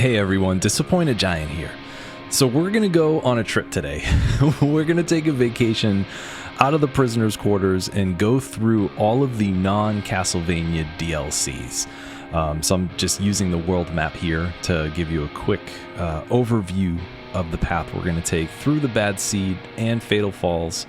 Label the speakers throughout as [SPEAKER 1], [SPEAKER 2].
[SPEAKER 1] Hey everyone, Disappointed Giant here. So we're going to go on a trip today. We're going to take a vacation out of the prisoner's quarters and go through all of the non-Castlevania DLCs. So I'm just using the world map here to give you a quick overview of the path we're going to take through the Bad Seed and Fatal Falls,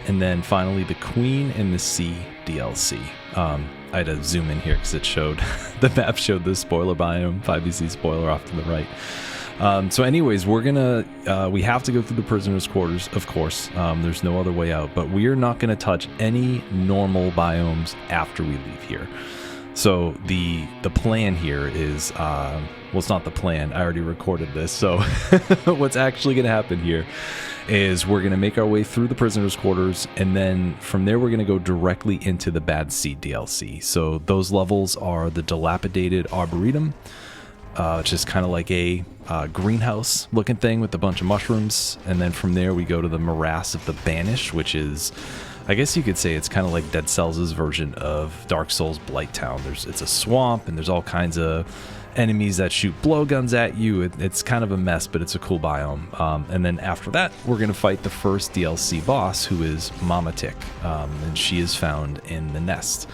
[SPEAKER 1] and then finally the Queen and the Sea DLC. I had to zoom in here because it showed, the map showed the spoiler biome, 5BC spoiler off to the right. So anyways, we're gonna, we have to go through the prisoner's quarters, of course. There's no other way out, but we are not gonna touch any normal biomes after we leave here. So the plan here is, well, it's not the plan, I already recorded this. So what's actually gonna happen here is we're going to make our way through the prisoner's quarters, and then from there we're going to go directly into the Bad Seed DLC. So those levels are the Dilapidated Arboretum, which is kind of like a greenhouse looking thing with a bunch of mushrooms, and then from there we go to the Morass of the Banished, which is, I guess you could say it's kind of like Dead Cells' version of Dark Souls Blighttown. It's a swamp, and there's all kinds of enemies that shoot blowguns at you. It's kind of a mess, but it's a cool biome. And then after that, we're going to fight the first DLC boss, who is Mama Tick, and she is found in the nest.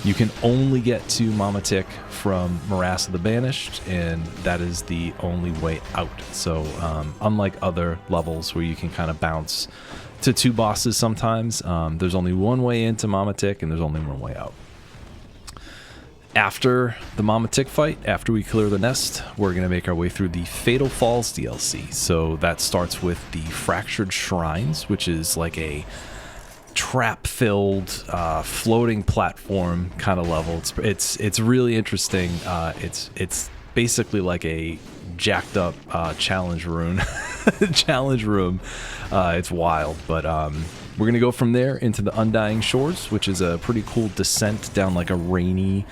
[SPEAKER 1] You can only get to Mama Tick from Morass of the Banished, and that is the only way out. So unlike other levels where you can kind of bounce to two bosses sometimes, there's only one way into Mama Tick, and there's only one way out. After the Mama Tick fight, after we clear the nest, we're going to make our way through the Fatal Falls DLC. So that starts with the Fractured Shrines, which is like a trap-filled, floating platform kind of level. It's really interesting. It's basically like a jacked up challenge room. It's wild, but we're going to go from there into the Undying Shores, which is a pretty cool descent down like a rainy,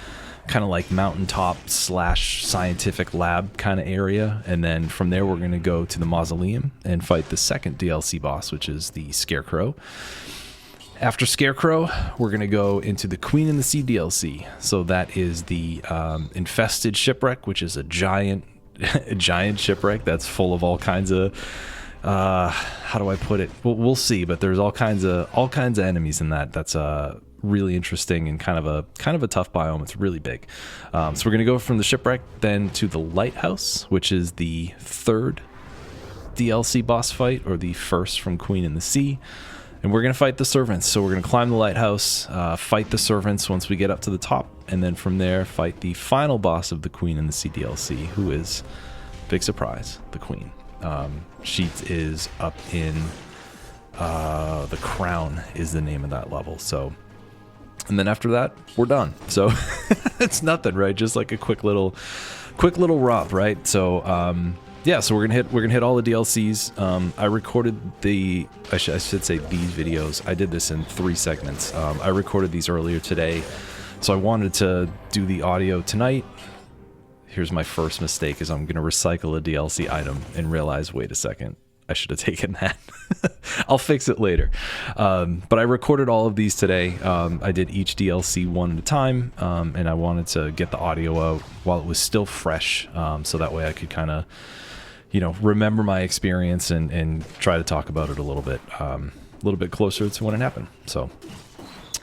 [SPEAKER 1] kind of like mountaintop / scientific lab kind of area. And then from there we're going to go to the Mausoleum and fight the second DLC boss, which is the Scarecrow. After Scarecrow, we're going to go into the Queen and the Sea DLC. So that is the Infested Shipwreck, which is a giant shipwreck that's full of all kinds of how do I put it? We'll see, but there's all kinds of enemies in that. That's really interesting and kind of a tough biome. It's really big. So we're gonna go from the shipwreck then to the Lighthouse, which is the third DLC boss fight, or the first from Queen and the Sea. And we're gonna fight the servants. So we're gonna climb the lighthouse, fight the servants once we get up to the top, and then from there fight the final boss of the Queen and the Sea DLC, who is, big surprise, the Queen. She is up in the Crown is the name of that level. So, and then after that we're done. So it's nothing, right? Just like a quick little romp, right? So yeah, so we're gonna hit all the DLCs. I recorded I should say these videos. I did this in 3 segments. I recorded these earlier today, so I wanted to do the audio tonight. Here's my first mistake, is I'm going to recycle a DLC item and realize, wait a second, I should have taken that. I'll fix it later. But I recorded all of these today. I did each DLC one at a time, and I wanted to get the audio out while it was still fresh, so that way I could kind of, remember my experience and try to talk about it a little bit closer to when it happened. So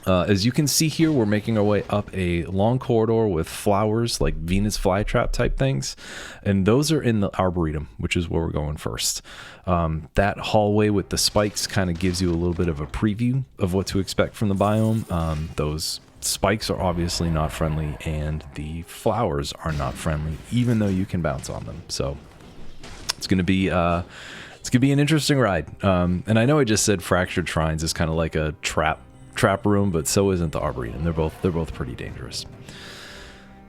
[SPEAKER 1] as you can see here, we're making our way up a long corridor with flowers, like Venus flytrap type things, and those are in the Arboretum, which is where we're going first. That hallway with the spikes kind of gives you a little bit of a preview of what to expect from the biome. Those spikes are obviously not friendly, and the flowers are not friendly, even though you can bounce on them. So it's going to be an interesting ride. And I know I just said Fractured Shrines is kind of like a trap room, but so isn't the Arboretum. They're both pretty dangerous.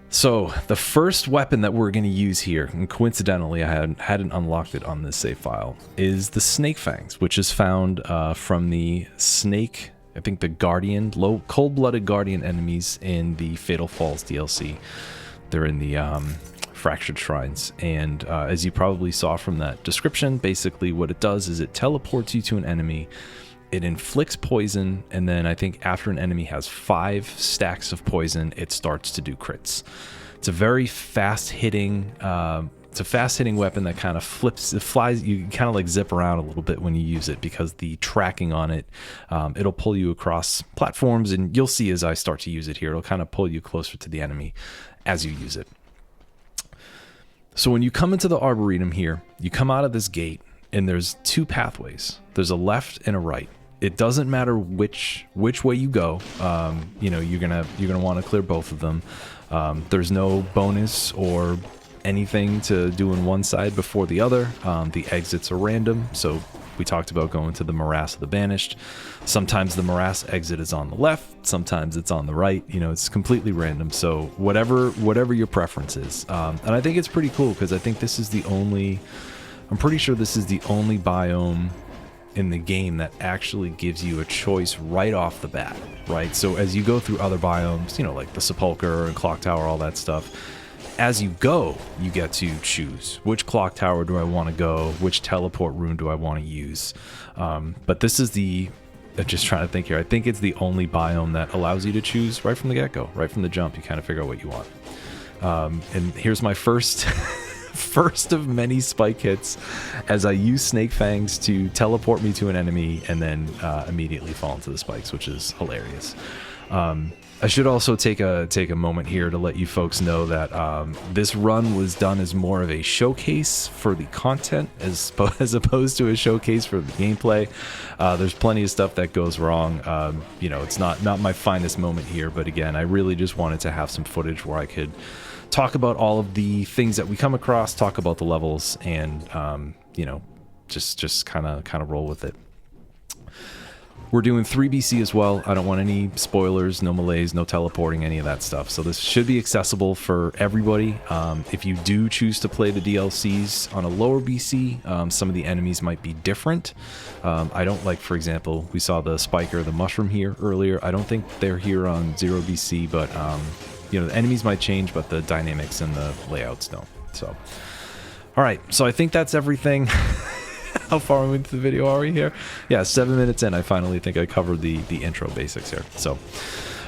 [SPEAKER 1] So the first weapon that we're going to use here, and coincidentally I hadn't unlocked it on this save file, is the Snake Fangs, which is found from the snake, I think the Guardian, cold-blooded Guardian enemies in the Fatal Falls DLC. They're in the Fractured Shrines, and as you probably saw from that description, basically what it does is it teleports you to an enemy. It inflicts poison, and then I think after an enemy has 5 stacks of poison, it starts to do crits. It's a very fast-hitting It's a fast-hitting weapon that kind of flies. You kind of like zip around a little bit when you use it because the tracking on it, it'll pull you across platforms, and you'll see as I start to use it here, it'll kind of pull you closer to the enemy as you use it. So when you come into the Arboretum here, you come out of this gate, and there's two pathways. There's a left and a right. It doesn't matter which way you go. You know, you're gonna want to clear both of them. There's no bonus or anything to do on one side before the other. The exits are random, so we talked about going to the Morass of the Banished. Sometimes the Morass exit is on the left, sometimes it's on the right. You know, it's completely random, so whatever your preference is. And I think it's pretty cool because I think this is the only, I'm pretty sure this is the only biome in the game that actually gives you a choice right off the bat, right? So as you go through other biomes, you know, like the Sepulcher and Clock Tower, all that stuff, as you go, you get to choose which clock tower do I want to go, which teleport rune do I want to use. But this is I'm just trying to think here. I think it's the only biome that allows you to choose right from the get-go, right from the jump. You kind of figure out what you want. And here's my first of many spike hits as I use Snake Fangs to teleport me to an enemy and then immediately fall into the spikes, which is hilarious. I should also take a moment here to let you folks know that this run was done as more of a showcase for the content as opposed to a showcase for the gameplay. There's plenty of stuff that goes wrong. You know, it's not my finest moment here, but again, I really just wanted to have some footage where I could talk about all of the things that we come across, talk about the levels, and you know, just kind of roll with it. We're doing 3 BC as well. I don't want any spoilers, no melees, no teleporting, any of that stuff. So this should be accessible for everybody. If you do choose to play the DLCs on a lower BC, some of the enemies might be different. I don't like, for example, we saw the spiker, the mushroom here earlier. I don't think they're here on 0 BC, but you know, the enemies might change, but the dynamics and the layouts don't. So, all right. So I think that's everything. How far into the video are we here? Yeah, 7 minutes in. I finally think I covered the intro basics here. So,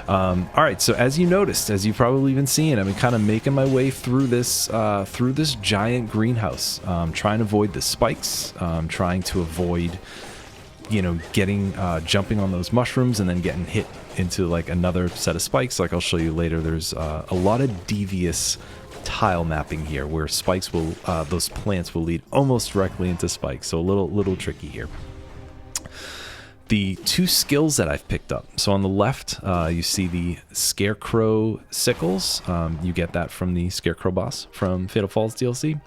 [SPEAKER 1] all right. So as you noticed, as you've probably been seeing, I've been kind of making my way through this giant greenhouse, trying to avoid the spikes, trying to avoid, you know, getting jumping on those mushrooms and then getting hit into like another set of spikes. Like I'll show you later. There's a lot of devious tile mapping here where spikes will those plants will lead almost directly into spikes, so a little tricky here. The two skills that I've picked up, so on the left you see the Scarecrow sickles. You get that from the Scarecrow boss from Fatal Falls DLC.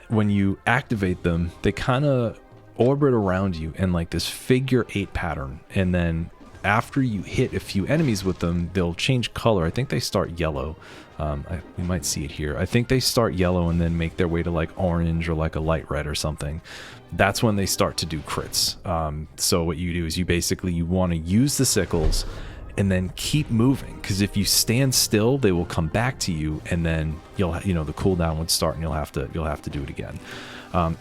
[SPEAKER 1] When you activate them, they kind of orbit around you in like this figure 8 pattern, and then after you hit a few enemies with them, they'll change color. I think they start yellow. We might see it here. I think they start yellow and then make their way to like orange or like a light red or something. That's when they start to do crits. So what you do is you want to use the sickles and then keep moving, because if you stand still, they will come back to you, and then the cooldown would start and you'll have to do it again.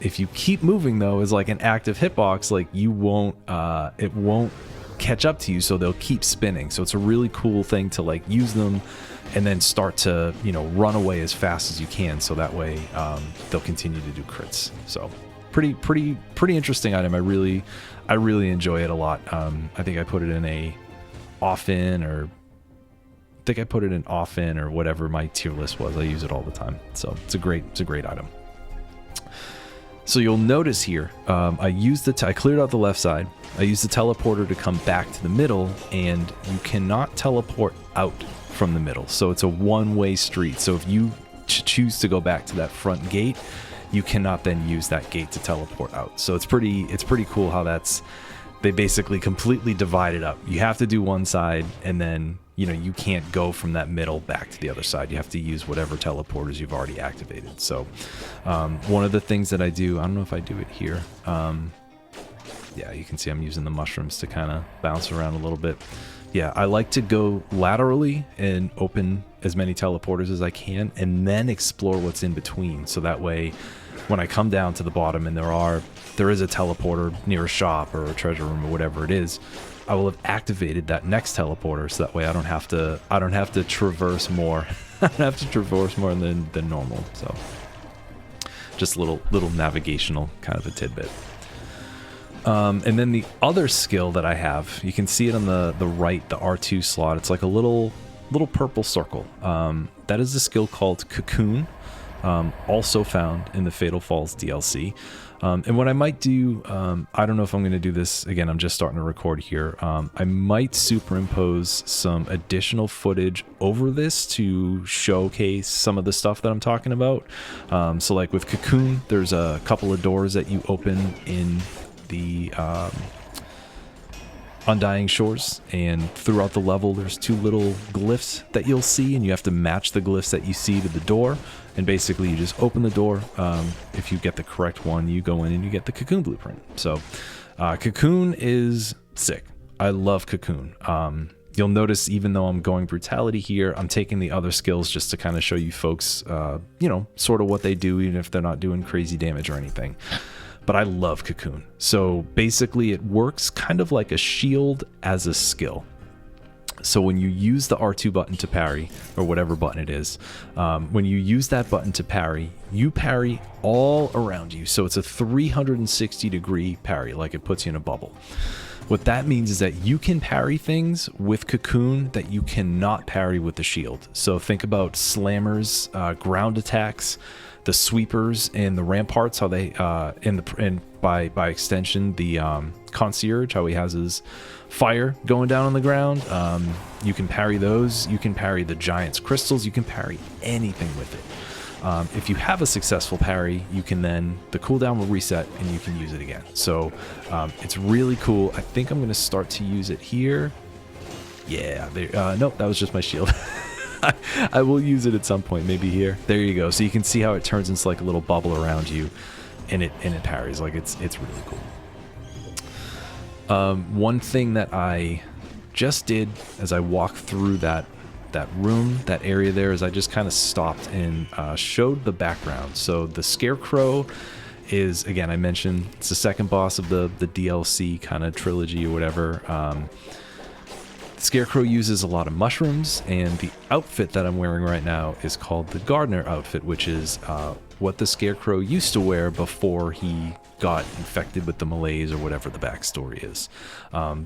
[SPEAKER 1] If you keep moving though, as like an active hitbox, like it won't catch up to you, so they'll keep spinning. So it's a really cool thing to like use them and then start to, you know, run away as fast as you can, so that way they'll continue to do crits. So pretty interesting item. I really enjoy it a lot. I think I put it in a off-in, or whatever my tier list was. I use it all the time, so it's a great item. So you'll notice here, I cleared out the left side. I used the teleporter to come back to the middle, and you cannot teleport out from the middle. So it's a one-way street. So if you choose to go back to that front gate, you cannot then use that gate to teleport out. So it's pretty cool how they basically completely divide it up. You have to do one side, and then, you know, you can't go from that middle back to the other side. You have to use whatever teleporters you've already activated. So one of the things that I do, I don't know if I do it here. Yeah, you can see I'm using the mushrooms to kind of bounce around a little bit. Yeah, I like to go laterally and open as many teleporters as I can, and then explore what's in between. So that way, when I come down to the bottom and there is a teleporter near a shop or a treasure room or whatever it is, I will have activated that next teleporter, so that way I don't have to traverse more. I don't have to traverse more than normal. So, just a little navigational kind of a tidbit. And then the other skill that I have, you can see it on the right, the R2 slot. It's like a little purple circle. That is a skill called Cocoon, also found in the Fatal Falls DLC. And what I might do, I don't know if I'm going to do this, again, I'm just starting to record here. I might superimpose some additional footage over this to showcase some of the stuff that I'm talking about. So like with Cocoon, there's a couple of doors that you open in the Undying Shores, and throughout the level there's two little glyphs that you'll see, and you have to match the glyphs that you see to the door, and basically you just open the door. If you get the correct one, you go in and you get the Cocoon blueprint. So Cocoon is sick. I love Cocoon. You'll notice, even though I'm going brutality here, I'm taking the other skills just to kind of show you folks, you know, sort of what they do, even if they're not doing crazy damage or anything. But I love Cocoon. So basically it works kind of like a shield as a skill. So when you use the R2 button to parry, or whatever button it is, when you use that button to parry, you parry all around you. So it's a 360-degree parry, like it puts you in a bubble. What that means is that you can parry things with Cocoon that you cannot parry with the shield. So think about slammers, ground attacks, the sweepers, and the ramparts, how they and by extension the concierge, how he has his fire going down on the ground. You can parry those. You can parry the giant's crystals. You can parry anything with it. If you have a successful parry, you can then, the cooldown will reset and you can use it again. So it's really cool. I think I'm going to start to use it here. Yeah, nope, that was just my shield. I will use it at some point, maybe here. There you go. So you can see how it turns into like a little bubble around you, and it parries. Like it's really cool. One thing that I just did as I walked through that room, that area there, is I just kind of stopped and showed the background. So the Scarecrow is, again, I mentioned it's the second boss of the DLC kind of trilogy or whatever. Scarecrow uses a lot of mushrooms, and the outfit that I'm wearing right now is called the Gardener outfit, which is what the Scarecrow used to wear before he got infected with the malaise or whatever the backstory is.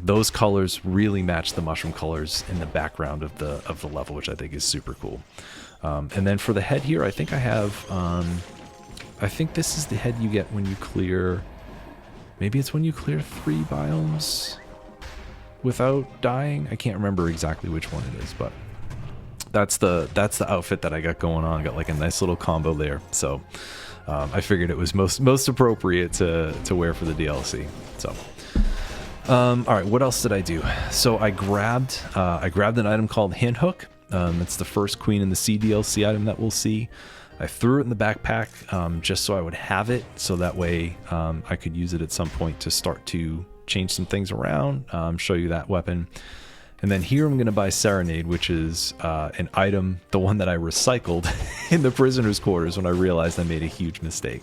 [SPEAKER 1] Those colors really match the mushroom colors in the background of the level, which I think is super cool. And then for the head here, I think I have, I think this is the head you get when you clear, maybe it's when you clear 3 biomes without dying. I can't remember exactly which one it is, but that's the outfit that I got going on. I got like a nice little combo there. So I figured it was most appropriate to wear for the DLC. So all right, what else did I do? So I grabbed an item called Handhook. It's the first Queen in the Sea DLC item that we'll see. I threw it in the backpack just so I would have it, so that way I could use it at some point to start to change some things around, show you that weapon. And then here I'm going to buy Serenade, which is an item, the one that I recycled in the prisoner's quarters when I realized I made a huge mistake.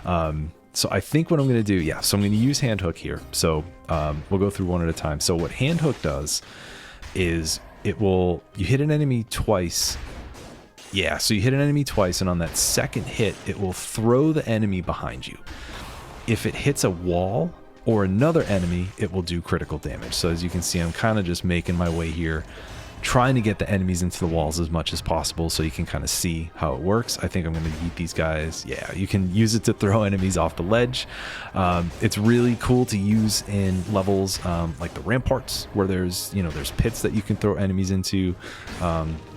[SPEAKER 1] So I think what I'm going to do, yeah, so I'm going to use Handhook here. So we'll go through one at a time. So what Handhook does is you hit an enemy twice. Yeah, so you hit an enemy twice, and on that second hit, it will throw the enemy behind you. If it hits a wall or another enemy, it will do critical damage. So as you can see, I'm kind of just making my way here, trying to get the enemies into the walls as much as possible so you can kind of see how it works. I think I'm going to eat these guys. Yeah, you can use it to throw enemies off the ledge. It's really cool to use in levels like the ramparts, where there's pits that you can throw enemies into.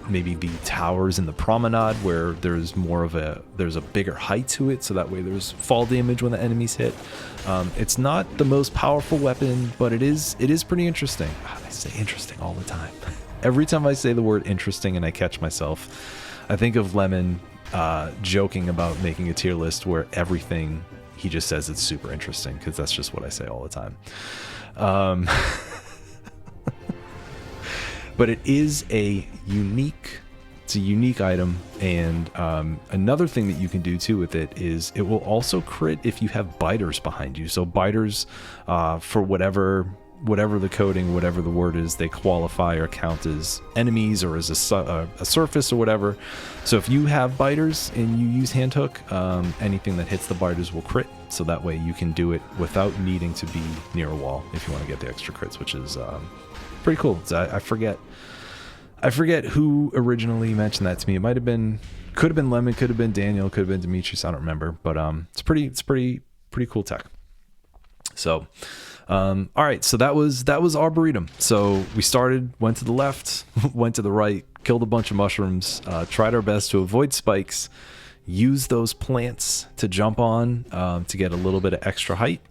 [SPEAKER 1] Maybe the towers in the promenade, where there's a bigger height to it, so that way there's fall damage when the enemies hit. It's not the most powerful weapon, but it is pretty interesting. I say interesting all the time. Every time I say the word interesting and I catch myself, I think of Lemon joking about making a tier list where everything he just says it's super interesting, because that's just what I say all the time. But it is a unique item, and another thing that you can do too with it is it will also crit if you have biters behind you. So biters, for whatever whatever the coding, whatever the word is, they qualify or count as enemies or as a surface or whatever. So if you have biters and you use hand hook, anything that hits the biters will crit. So that way you can do it without needing to be near a wall if you want to get the extra crits, which is pretty cool. So I forget who originally mentioned that to me. It might have been, could have been Lemon, could have been Daniel, could have been Demetrius. I don't remember, but it's pretty cool tech. So, all right. So that was Arboretum. So we started, went to the left, went to the right, killed a bunch of mushrooms, tried our best to avoid spikes, use those plants to jump on, to get a little bit of extra height.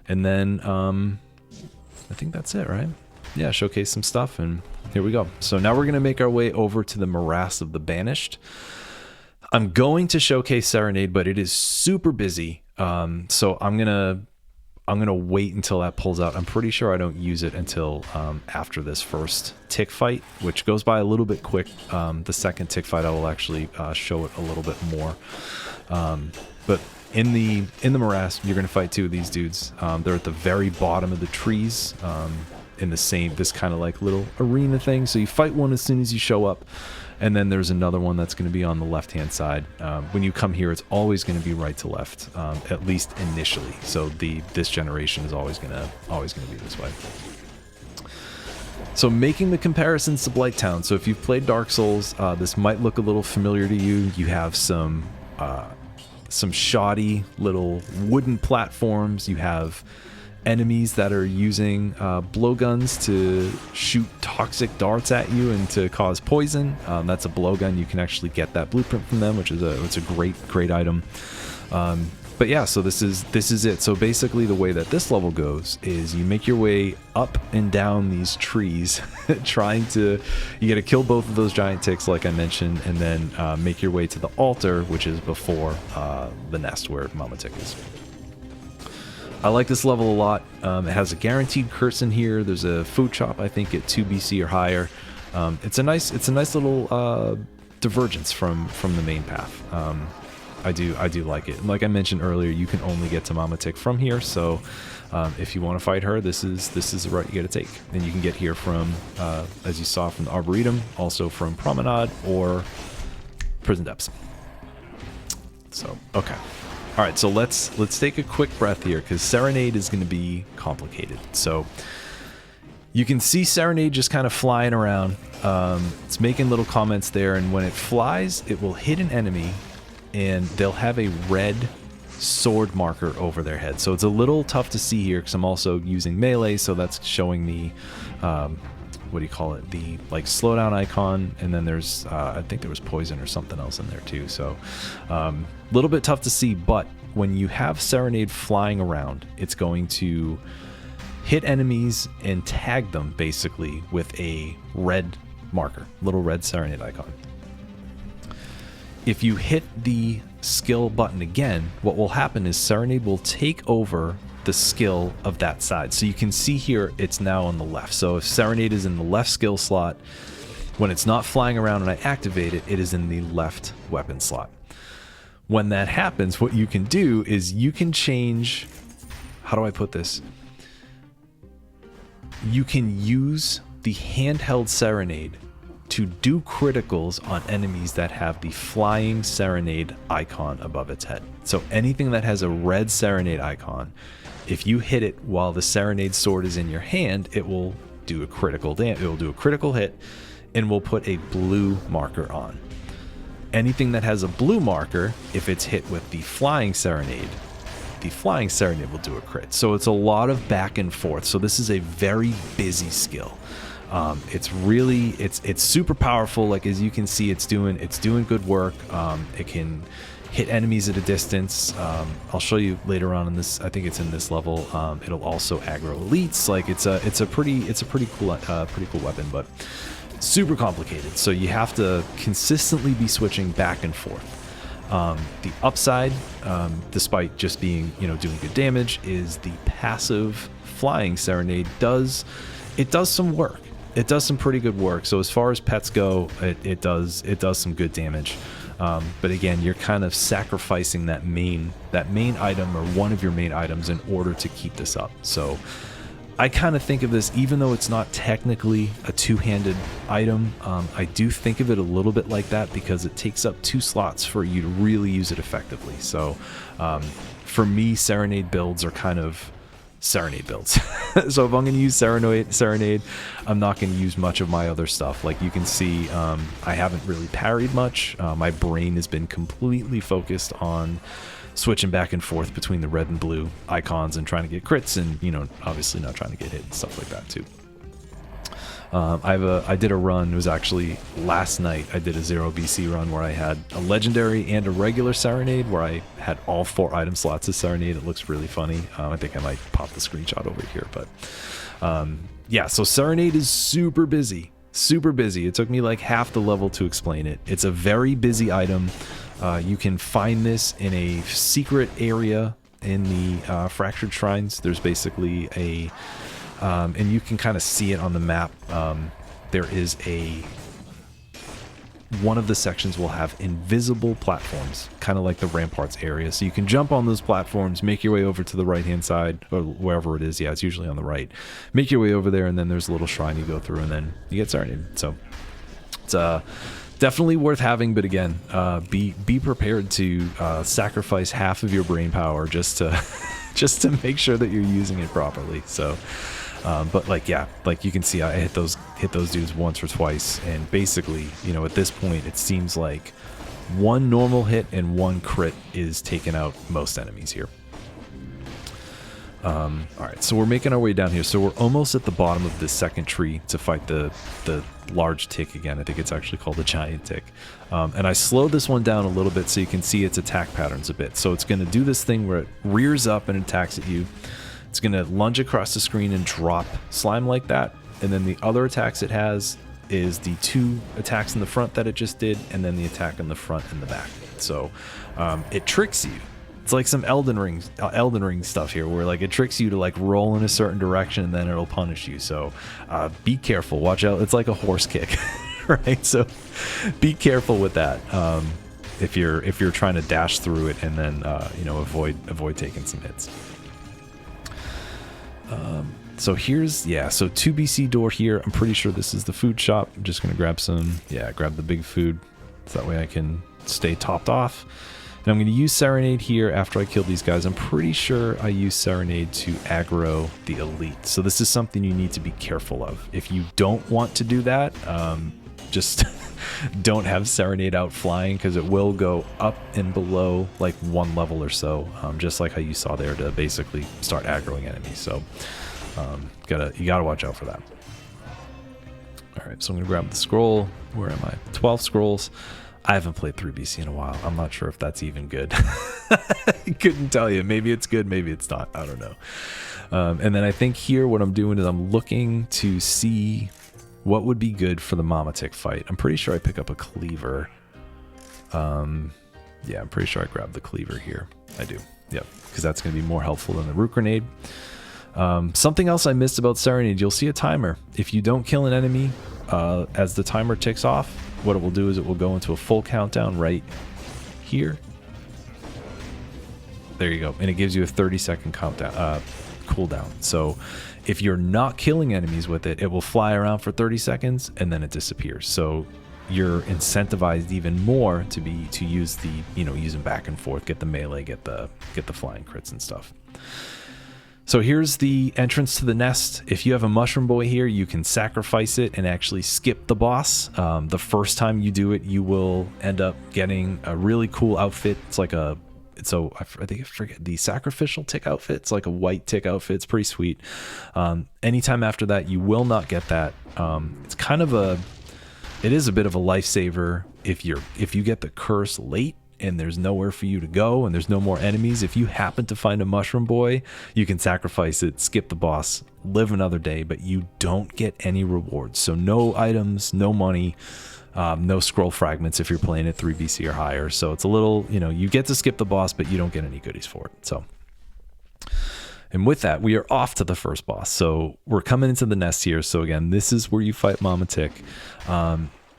[SPEAKER 1] And then, I think that's it, right? Yeah. Showcase some stuff, and here we go. So now we're going to make our way over to the Morass of the Banished. I'm going to showcase Serenade, but it is super busy. So I'm gonna wait until that pulls out. I'm pretty sure I don't use it until after this first tick fight, which goes by a little bit quick. The second tick fight, I will actually show it a little bit more. But in the Morass, you're gonna fight two of these dudes. They're at the very bottom of the trees, in this kind of like little arena thing. So you fight one as soon as you show up. And then there's another one that's going to be on the left-hand side. When you come here, it's always going to be right to left, at least initially. So this generation is always going to be this way. So making the comparisons to Blighttown. So if you've played Dark Souls, this might look a little familiar to you. You have some shoddy little wooden platforms. You have enemies that are using blowguns to shoot toxic darts at you and to cause poison. That's a blowgun. You can actually get that blueprint from them, which is it's a great item. But yeah, so this is it. So basically the way that this level goes is you make your way up and down these trees you gotta kill both of those giant ticks like I mentioned, and then make your way to the altar, which is before the nest where Mama Tick is. I like this level a lot. It has a guaranteed curse in here. There's a food shop, I think, at 2 BC or higher. It's a nice little divergence from the main path. I do like it. And like I mentioned earlier, you can only get to Mama Tick from here. So if you want to fight her, this is the route you got to take. And you can get here from, as you saw, from the Arboretum, also from Promenade or Prison Depths. So okay. All right, so let's take a quick breath here, because Serenade is going to be complicated. So you can see Serenade just kind of flying around. It's making little comments there, and when it flies, it will hit an enemy, and they'll have a red sword marker over their head. So it's a little tough to see here, because I'm also using melee, so that's showing me, what do you call it? The like slowdown icon, and then there's I think there was poison or something else in there too. So a little bit tough to see, but when you have Serenade flying around, it's going to hit enemies and tag them basically with a red marker, little red Serenade icon. If you hit the skill button again, what will happen is Serenade will take over the skill of that side. So you can see here it's now on the left. So if Serenade is in the left skill slot, when it's not flying around and I activate it, it is in the left weapon slot. When that happens, what you can do is you can change, how do I put this? You can use the handheld Serenade to do criticals on enemies that have the flying Serenade icon above its head. So anything that has a red Serenade icon, if you hit it while the Serenade sword is in your hand, it will do a critical damage. It will do a critical hit and will put a blue marker on. Anything that has a blue marker, if it's hit with the flying Serenade will do a crit. So it's a lot of back and forth. So this is a very busy skill. It's super powerful. Like as you can see, it's doing good work. It can hit enemies at a distance. I'll show you later on in this. I think it's in this level. It'll also aggro elites. Like it's a pretty cool weapon, but super complicated. So you have to consistently be switching back and forth. The upside, despite just being doing good damage, is the passive flying Serenade does some work. It does some pretty good work. So as far as pets go, it does some good damage. But again, you're kind of sacrificing that main item or one of your main items in order to keep this up. So I kind of think of this, even though it's not technically a two-handed item, I do think of it a little bit like that because it takes up 2 slots for you to really use it effectively. So for me, Serenade builds are kind of Serenade builds. So if I'm going to use Serenade, I'm not going to use much of my other stuff. Like you can see, I haven't really parried much. My brain has been completely focused on switching back and forth between the red and blue icons and trying to get crits and, you know, obviously not trying to get hit and stuff like that too. I did a run, it was actually last night, I did a 0 BC run where I had a legendary and a regular Serenade where I had all 4 item slots of Serenade. It looks really funny. I think I might pop the screenshot over here, but yeah, so Serenade is super busy. Super busy. It took me like half the level to explain it. It's a very busy item. You can find this in a secret area in the Fractured Shrines. There's basically a, and you can kind of see it on the map. There is one of the sections will have invisible platforms, kind of like the ramparts area. So you can jump on those platforms, make your way over to the right-hand side, or wherever it is. Yeah, it's usually on the right. Make your way over there, and then there's a little shrine you go through, and then you get started. So it's definitely worth having, but again, be prepared to sacrifice half of your brain power just to make sure that you're using it properly. So, but like yeah, like you can see, I hit those dudes once or twice, and basically, you know, at this point, it seems like 1 normal hit and 1 crit is taking out most enemies here. All right, so we're making our way down here. So we're almost at the bottom of this second tree to fight the large tick again. I think it's actually called the giant tick. And I slowed this one down a little bit so you can see its attack patterns a bit. So it's going to do this thing where it rears up and attacks at you. It's going to lunge across the screen and drop slime like that. And then the other attacks it has is the 2 attacks in the front that it just did, and then the attack in the front and the back. So it tricks you. It's like some Elden Ring stuff here, where like it tricks you to like roll in a certain direction and then it'll punish you. So be careful, watch out. It's like a horse kick, right? So be careful with that if you're trying to dash through it and then you know, avoid taking some hits. So here's, yeah, so 2 BC door here. I'm pretty sure this is the food shop. I'm just gonna grab grab the big food so that way I can stay topped off. And I'm going to use Serenade here after I kill these guys. I'm pretty sure I use Serenade to aggro the elite. So this is something you need to be careful of. If you don't want to do that, just don't have Serenade out flying, because it will go up and below like 1 level or so, just like how you saw there, to basically start aggroing enemies. So you gotta watch out for that. All right, so I'm going to grab the scroll. Where am I? 12 scrolls. I haven't played 3 BC in a while. I'm not sure if that's even good. I couldn't tell you. Maybe it's good, maybe it's not. I don't know. And then I think here what I'm doing is I'm looking to see what would be good for the Mama Tick fight. I'm pretty sure I pick up a cleaver. Yeah, I'm pretty sure I grabbed the cleaver here. I do. Yep, because that's going to be more helpful than the root grenade. Something else I missed about Serenade, you'll see a timer. If you don't kill an enemy as the timer ticks off, what it will do is it will go into a full countdown right here. There you go. And it gives you a 30-second countdown, cooldown. So if you're not killing enemies with it, it will fly around for 30 seconds and then it disappears. So you're incentivized even more to use the, you know, use them back and forth, get the melee, get the flying crits and stuff. So here's the entrance to the nest. If you have a mushroom boy here, you can sacrifice it and actually skip the boss. The first time you do it, you will end up getting a really cool outfit. It's like I forget the sacrificial tick outfit. It's like a white tick outfit. It's pretty sweet. Anytime after that, you will not get that. It is a bit of a lifesaver if you get the curse late and there's nowhere for you to go and there's no more enemies. If you happen to find a mushroom boy, you can sacrifice it, skip the boss, live another day, but you don't get any rewards. So no items, no money, no scroll fragments if you're playing at 3 BC or higher. So it's a little, you know, you get to skip the boss, but you don't get any goodies for it. So, and with that, we are off to the first boss. So we're coming into the nest here. So again, this is where you fight Mama Tick.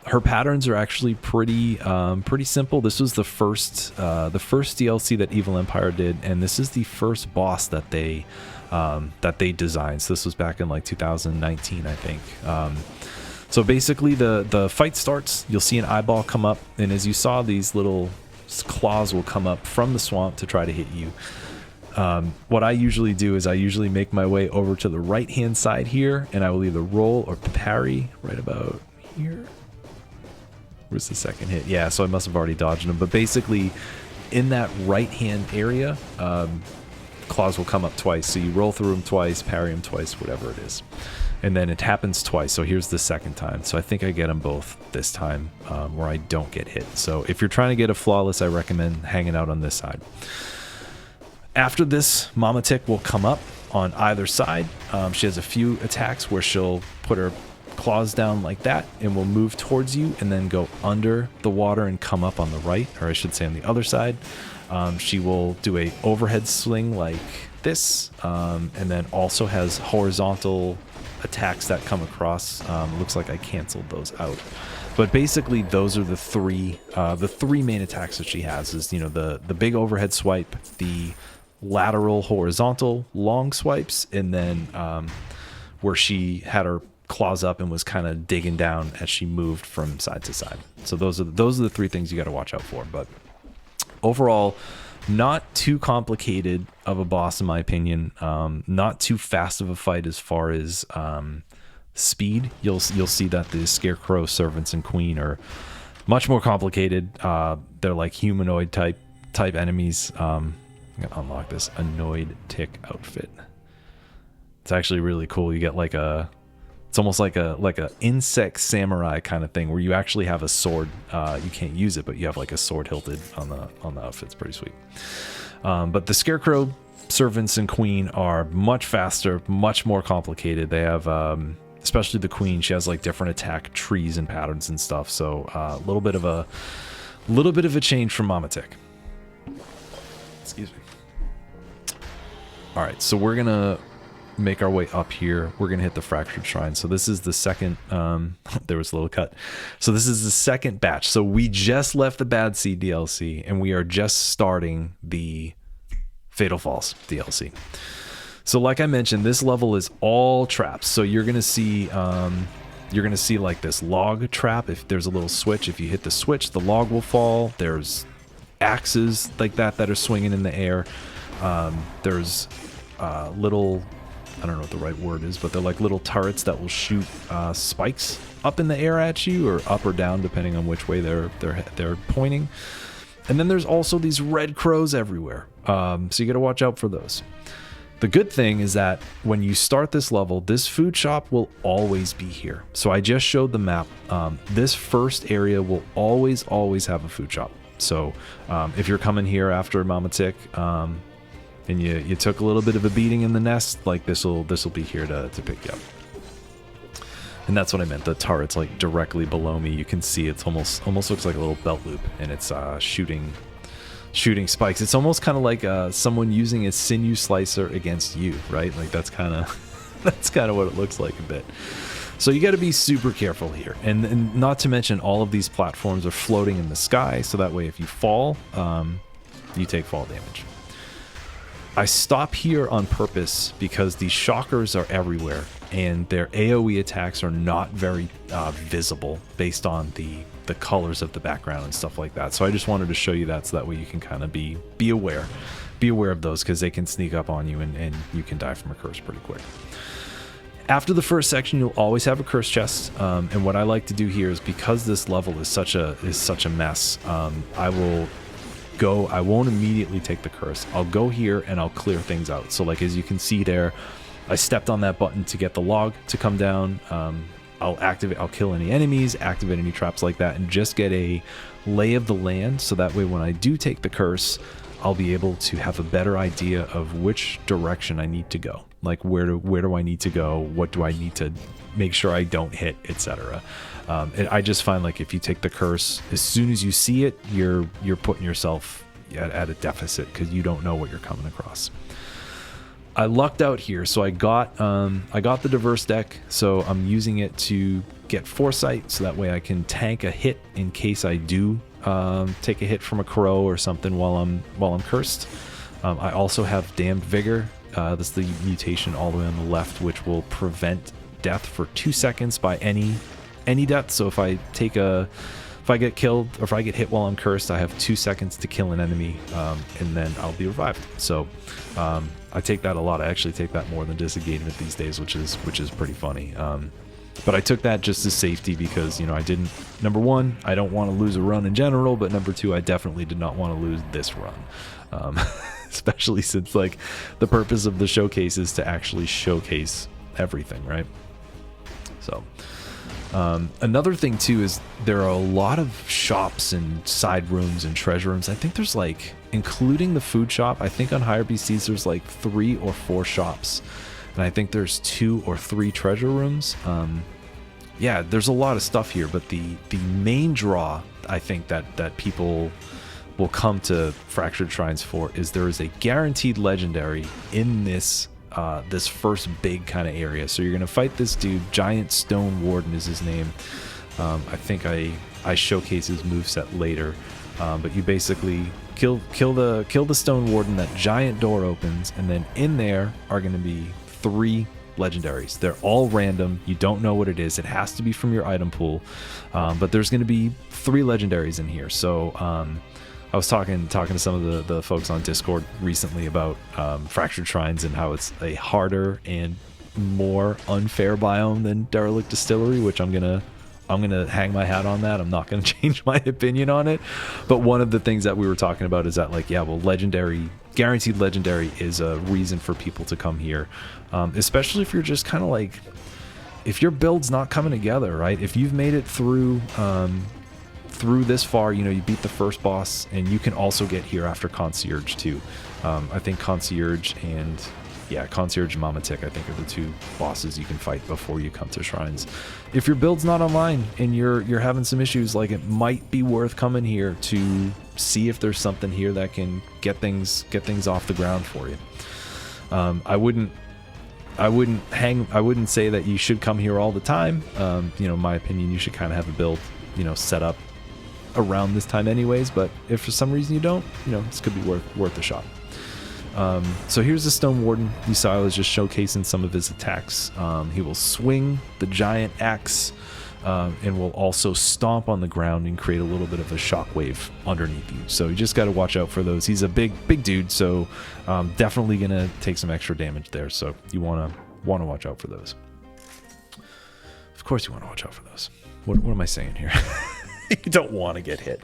[SPEAKER 1] Her patterns are actually pretty simple. This was the first DLC that Evil Empire did, and this is the first boss that they designed. So this was back in like 2019, I think. So basically, the fight starts. You'll see an eyeball come up, and as you saw, these little claws will come up from the swamp to try to hit you. What I usually do is I usually make my way over to the right hand side here, and I will either roll or parry right about here. Where's the second hit? Yeah, so I must have already dodged them. But basically, in that right hand area, claws will come up twice. So you roll through them twice, parry them twice, whatever it is. And then it happens twice. So here's the second time. So I think I get them both this time, where I don't get hit. So if you're trying to get a flawless, I recommend hanging out on this side. After this, Mama Tick will come up on either side. She has a few attacks where she'll put her claws down like that and will move towards you and then go under the water and come up on the right, or I should say on the other side. She will do a overhead swing like this, and then also has horizontal attacks that come across. Looks like I canceled those out. But basically, those are the three main attacks that she has. Is, you know, the big overhead swipe, the lateral horizontal long swipes, and then where she had her claws up and was kind of digging down as she moved from side to side. So those are the three things you got to watch out for. But overall, not too complicated of a boss in my opinion. Not too fast of a fight as far as speed. You'll see that the Scarecrow servants and queen are much more complicated. They're like humanoid type enemies. I'm gonna unlock this annoyed tick outfit. It's actually really cool. You get like it's almost like a insect samurai kind of thing where you actually have a sword. You can't use it, but you have like a sword hilted on the outfit. It's pretty sweet. But the Scarecrow servants and queen are much faster, much more complicated. They have, especially the queen, she has like different attack trees and patterns and stuff. So a little bit of a change from Mama Tick. Excuse me. All right, so we're gonna make our way up here. We're gonna hit the Fractured Shrine. So this is the second. There was a little cut. So this is the second batch. So we just left the Bad Seed DLC, and we are just starting the Fatal Falls DLC. So like I mentioned, this level is all traps. So you're gonna see like this log trap. If there's a little switch, if you hit the switch, the log will fall. There's axes like that are swinging in the air. There's little, I don't know what the right word is, but they're like little turrets that will shoot spikes up in the air at you, or up or down depending on which way they're pointing. And then there's also these red crows everywhere, so you got to watch out for those. The good thing is that when you start this level, this food shop will always be here. So I just showed the map. This first area will always have a food shop. So if you're coming here after Mama Tick, and you took a little bit of a beating in the nest, like this will be here to pick you up. And that's what I meant. The turret's like directly below me. You can see it's almost looks like a little belt loop, and it's shooting spikes. It's almost kind of like someone using a sinew slicer against you, right? Like that's kind of what it looks like a bit. So you got to be super careful here, and not to mention all of these platforms are floating in the sky, so that way if you fall, you take fall damage. I stop here on purpose because these shockers are everywhere, and their AoE attacks are not very visible based on the colors of the background and stuff like that. So I just wanted to show you that, so that way you can kind of be aware of those, because they can sneak up on you and you can die from a curse pretty quick. After the first section, you'll always have a curse chest, and what I like to do here is, because this level is such a mess, I won't immediately take the curse. I'll go here and I'll clear things out. So like, as you can see there, I stepped on that button to get the log to come down. I'll kill any enemies, activate any traps like that, and just get a lay of the land, so that way when I do take the curse, I'll be able to have a better idea of which direction I need to go. Like where do I need to go? What do I need to make sure I don't hit, etc. And I just find, like, if you take the curse, as soon as you see it, you're putting yourself at a deficit, because you don't know what you're coming across. I lucked out here, so I got the diverse deck, so I'm using it to get Foresight, so that way I can tank a hit in case I do take a hit from a crow or something while I'm cursed. I also have Damned Vigor. That's the mutation all the way on the left, which will prevent death for 2 seconds by any death. So if I get killed, or if I get hit while I'm cursed, I have 2 seconds to kill an enemy, and then I'll be revived. So I take that a lot. I actually take that more than Disengagement these days, which is pretty funny. But I took that just as safety because, I didn't, number one, I don't want to lose a run in general, but number two, I definitely did not want to lose this run. Especially since, like, the purpose of the showcase is to actually showcase everything, right? So, another thing too is there are a lot of shops and side rooms and treasure rooms. I think there's, like, including the food shop, I think on higher BCs there's like 3 or 4 shops. And I think there's 2 or 3 treasure rooms. Yeah, there's a lot of stuff here, but the main draw, I think, that people will come to Fractured Shrines for is there is a guaranteed legendary in this this first big kind of area. So you're gonna fight this dude, Giant Stone Warden is his name. I think I showcase his moveset later, but you basically kill the Stone Warden. That giant door opens, and then in there are gonna be 3 legendaries. They're all random. You don't know what it is. It has to be from your item pool, but there's going to be 3 legendaries in here. So I was talking to some of the folks on Discord recently about Fractured Shrines and how it's a harder and more unfair biome than Derelict Distillery, which I'm gonna hang my hat on that. I'm not gonna change my opinion on it. But one of the things that we were talking about is that, like, yeah, well, guaranteed legendary is a reason for people to come here, especially if you're just kind of like, if your build's not coming together, right? If you've made it through this far, you beat the first boss, and you can also get here after Concierge too. I think Concierge and Mama Tick, I think, are the 2 bosses you can fight before you come to Shrines. If your build's not online and you're having some issues, like, it might be worth coming here to see if there's something here that can get things off the ground for you. I wouldn't say that you should come here all the time. In my opinion, you should kind of have a build, set up around this time anyways, but if for some reason you don't, this could be worth a shot. So here's the Stone Warden. You saw I was just showcasing some of his attacks. He will swing the giant axe, and will also stomp on the ground and create a little bit of a shockwave underneath you. So you just got to watch out for those. He's a big dude, so definitely gonna take some extra damage there. So you wanna watch out for those. Of course, you want to watch out for those. What am I saying here? You don't want to get hit.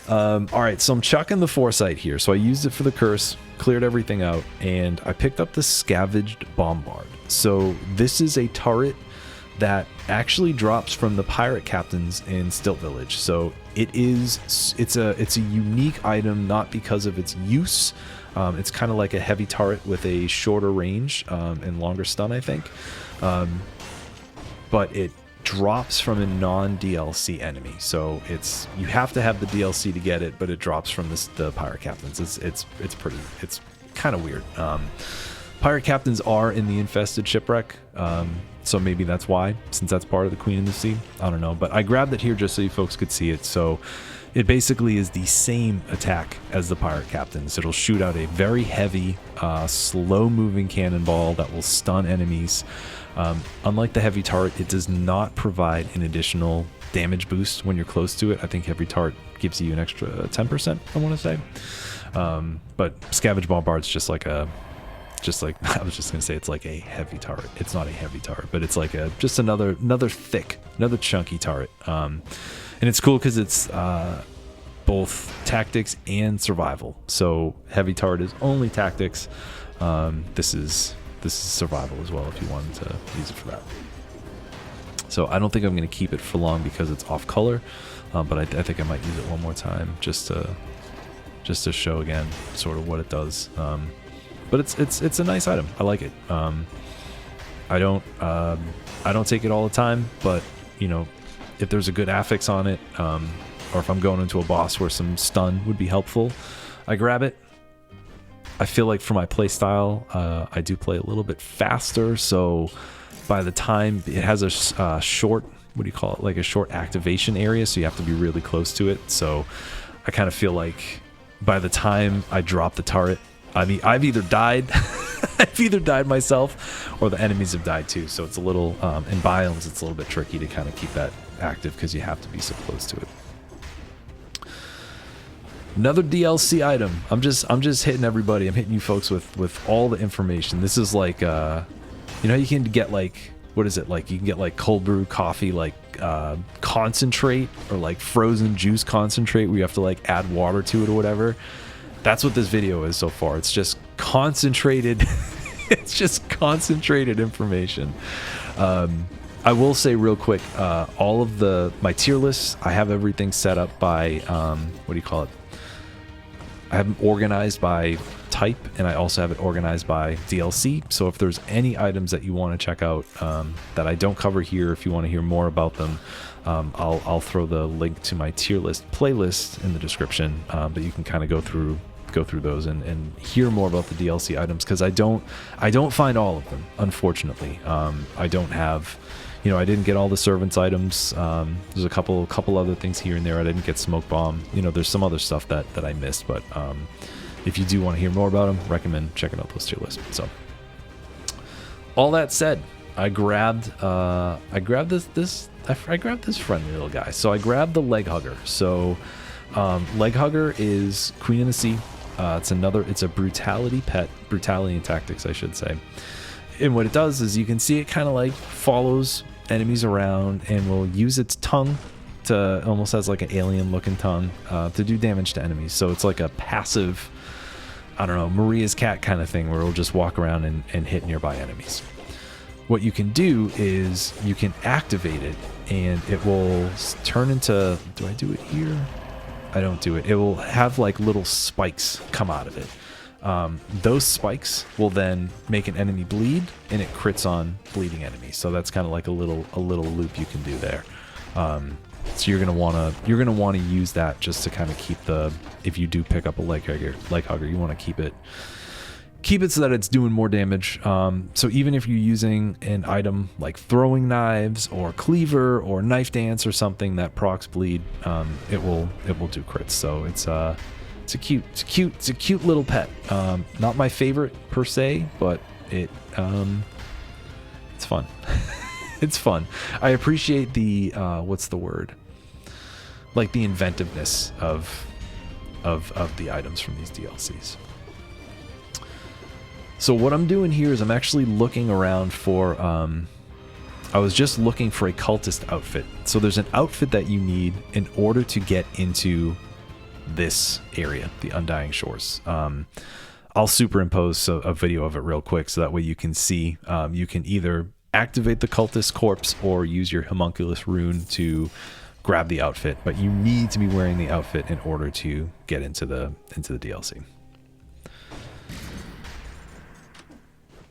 [SPEAKER 1] All right, so I'm chucking the Foresight here. So I used it for the curse, cleared everything out, and I picked up the Scavenged Bombard. So this is a turret that actually drops from the pirate captains in Stilt Village. So it's a unique item, not because of its use. It's kind of like a heavy turret with a shorter range and longer stun, I think. But it drops from a non-DLC enemy, so you have to have the DLC to get it, but it drops from the pirate captains. It's kind of weird. Pirate captains are in the Infested Shipwreck, so maybe that's why, since that's part of the Queen of the Sea. I don't know, but I grabbed it here just so you folks could see it. So it basically is the same attack as the pirate captains. It'll shoot out a very heavy, slow-moving cannonball that will stun enemies. Unlike the heavy turret, it does not provide an additional damage boost when you're close to it. I think heavy turret gives you an extra 10%, I want to say. But Scavenge Bombard's just like I was just gonna say, it's like a heavy turret. It's not a heavy turret, but it's like just another thick, another chunky turret. And it's cool because it's both tactics and survival. So heavy turret is only tactics. This is survival as well if you wanted to use it for that. So I don't think I'm going to keep it for long because it's off color, but I think I might use it one more time just to show again sort of what it does. But it's a nice item. I like it. I don't take it all the time, but if there's a good affix on it, or if I'm going into a boss where some stun would be helpful, I grab it. I feel like for my play style, I do play a little bit faster, so by the time it has a short, what do you call it, like a short activation area, so you have to be really close to it. So I kind of feel like by the time I drop the turret, I mean, I've either died I've either died myself or the enemies have died too. So it's a little in biomes it's a little bit tricky to kind of keep that active because you have to be so close to it. Another DLC item. I'm just hitting everybody. I'm hitting you folks with all the information. This is like you know, you can get like, what is it, like you can get like cold brew coffee, like concentrate, or like frozen juice concentrate where you have to like add water to it or whatever. That's what this video is so far. It's just concentrated it's just concentrated information. I will say real quick, all of my tier lists, I have everything set up by what do you call it, I have them organized by type, and I also have it organized by DLC. So if there's any items that you want to check out that I don't cover here, if you want to hear more about them, I'll throw the link to my tier list playlist in the description, but you can kind of go through those and hear more about the DLC items, because I don't find all of them, unfortunately. I don't have, you know, I didn't get all the servants items. There's a couple other things here and there. I didn't get smoke bomb. You know, there's some other stuff that I missed, but if you do want to hear more about them, recommend checking out those tier lists. So all that said, I grabbed this friendly little guy. So I grabbed the leg hugger. So leg hugger is Queen of the Sea. It's a brutality pet, brutality and tactics, I should say. And what it does is, you can see it kind of like follows enemies around and will use its tongue to, almost has like an alien looking tongue, to do damage to enemies. So it's like a passive, I don't know, Maria's cat kind of thing, where it'll just walk around and hit nearby enemies. What you can do is you can activate it and it will turn into, do I do it here? I don't do it. It will have like little spikes come out of it. Those spikes will then make an enemy bleed, and it crits on bleeding enemies. So that's kind of like a little loop you can do there. So you're gonna wanna use that just to kind of keep if you do pick up a leg hugger, you want to keep it so that it's doing more damage. So even if you're using an item like throwing knives or cleaver or knife dance or something that procs bleed, it will do crits. So it's a cute little pet. Not my favorite per se, but it's fun. It's fun. I appreciate the what's the word? Like the inventiveness of the items from these DLCs. So what I'm doing here is I'm actually looking around for I was just looking for a cultist outfit. So there's an outfit that you need in order to get into this area, the Undying Shores. I'll superimpose a video of it real quick, so that way you can see. You can either activate the cultist corpse or use your homunculus rune to grab the outfit, but you need to be wearing the outfit in order to get into the DLC.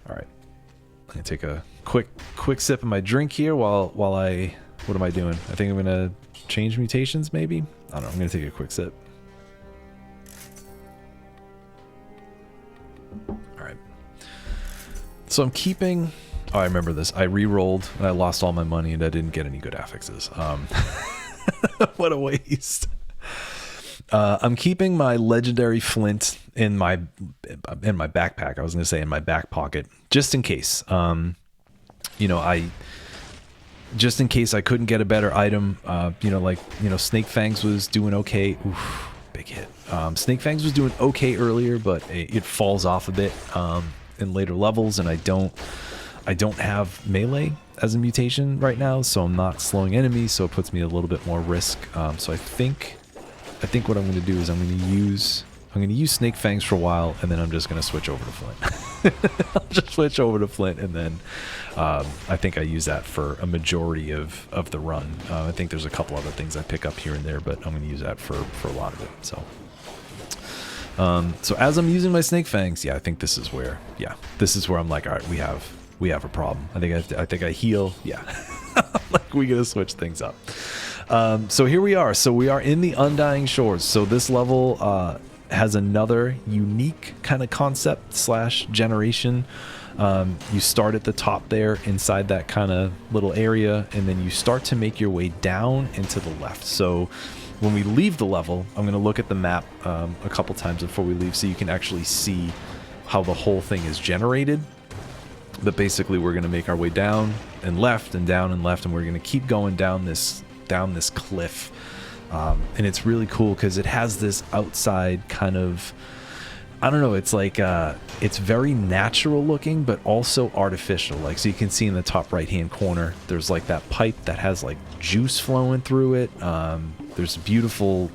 [SPEAKER 1] All right, I'm gonna take a quick sip of my drink here while I, what am I doing? I think I'm gonna change mutations, maybe. I don't know. I'm gonna take a quick sip. So I'm keeping, oh, I remember this. I re-rolled and I lost all my money and I didn't get any good affixes. What a waste. I'm keeping my legendary flint in my backpack. I was going to say in my back pocket, just in case. You know, just in case I couldn't get a better item. You know, like, you know, Snake Fangs was doing okay. Oof, big hit. Snake Fangs was doing okay earlier, but it falls off a bit in later levels, and I don't have melee as a mutation right now, so I'm not slowing enemies, so it puts me a little bit more risk. So I think what I'm going to do is I'm going to use Snake Fangs for a while, and then I'm just going to switch over to Flint. I'll just switch over to Flint, and then I think I use that for a majority of the run. I think there's a couple other things I pick up here and there, but I'm going to use that for a lot of it. So as I'm using my Snake Fangs, yeah, I think this is where I'm like, all right, we have a problem. I think I heal. Yeah, like we gotta switch things up. So here we are. So we are in the Undying Shores. So this level has another unique kind of concept / generation. You start at the top there inside that kind of little area, and then you start to make your way down and to the left. So when we leave the level, I'm going to look at the map a couple times before we leave so you can actually see how the whole thing is generated. But basically we're going to make our way down and left and down and left, and we're going to keep going down this cliff. And it's really cool because it has this outside kind of, I don't know, it's like it's very natural looking but also artificial. Like, so you can see in the top right hand corner there's like that pipe that has like juice flowing through it. There's beautiful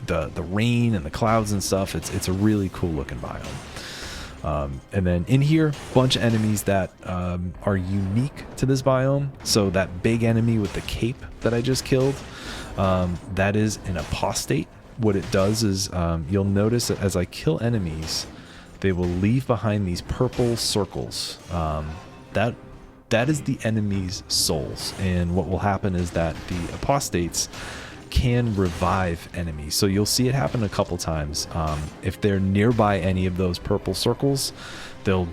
[SPEAKER 1] the rain and the clouds and stuff. It's a really cool looking biome. And then in here, bunch of enemies that are unique to this biome. So that big enemy with the cape that I just killed, that is an apostate. What it does is you'll notice that as I kill enemies, they will leave behind these purple circles. That is the enemy's souls. And what will happen is that the apostates can revive enemies. So you'll see it happen a couple times. If they're nearby any of those purple circles, they'll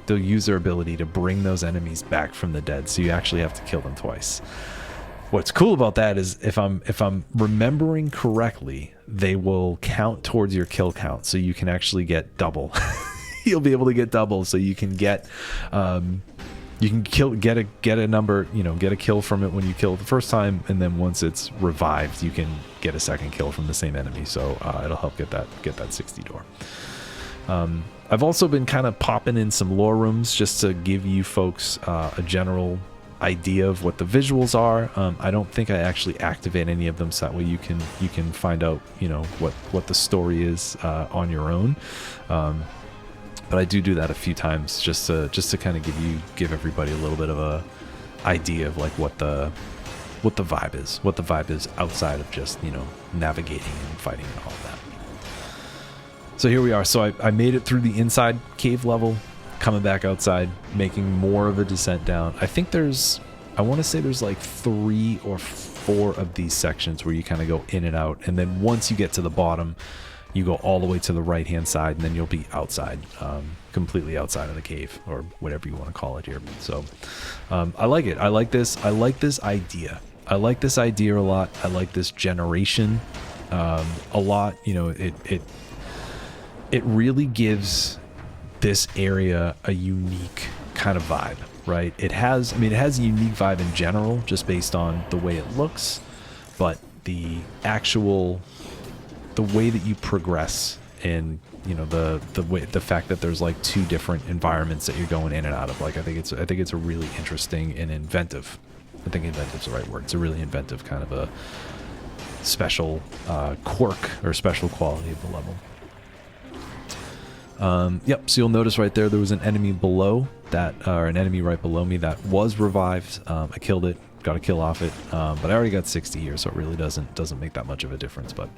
[SPEAKER 1] use their ability to bring those enemies back from the dead. So you actually have to kill them twice. What's cool about that is if I'm remembering correctly, they will count towards your kill count, so you can actually get double. You'll be able to get double, so you can get get a number, get a kill from it when you kill it the first time, and then once it's revived, you can get a second kill from the same enemy. So it'll help get that 60 door. I've also been kind of popping in some lore rooms just to give you folks a general idea of what the visuals are. I don't think I actually activate any of them, so that way you can find out what the story is on your own. But I do that a few times just to kind of give everybody a little bit of a idea of like what the vibe is outside of just navigating and fighting and all of that. So here we are. So I made it through the inside cave level, coming back outside, making more of a descent down. I want to say there's like 3 or 4 of these sections where you kind of go in and out, and then once you get to the bottom, you go all the way to the right hand side, and then you'll be outside, completely outside of the cave, or whatever you want to call it here. So I like it. I like this idea. I like this idea a lot. I like this generation a lot. It really gives this area a unique kind of vibe, right? It has a unique vibe in general, just based on the way it looks, but the way that you progress, and the fact that there's like 2 different environments that you're going in and out of, like I think it's a really interesting and inventive. I think inventive's the right word. It's a really inventive kind of a special quirk or special quality of the level. Yep, so you'll notice right there was an enemy below that, or an enemy right below me that was revived. I killed it, got a kill off it, but I already got 60 here, so it really doesn't make that much of a difference. But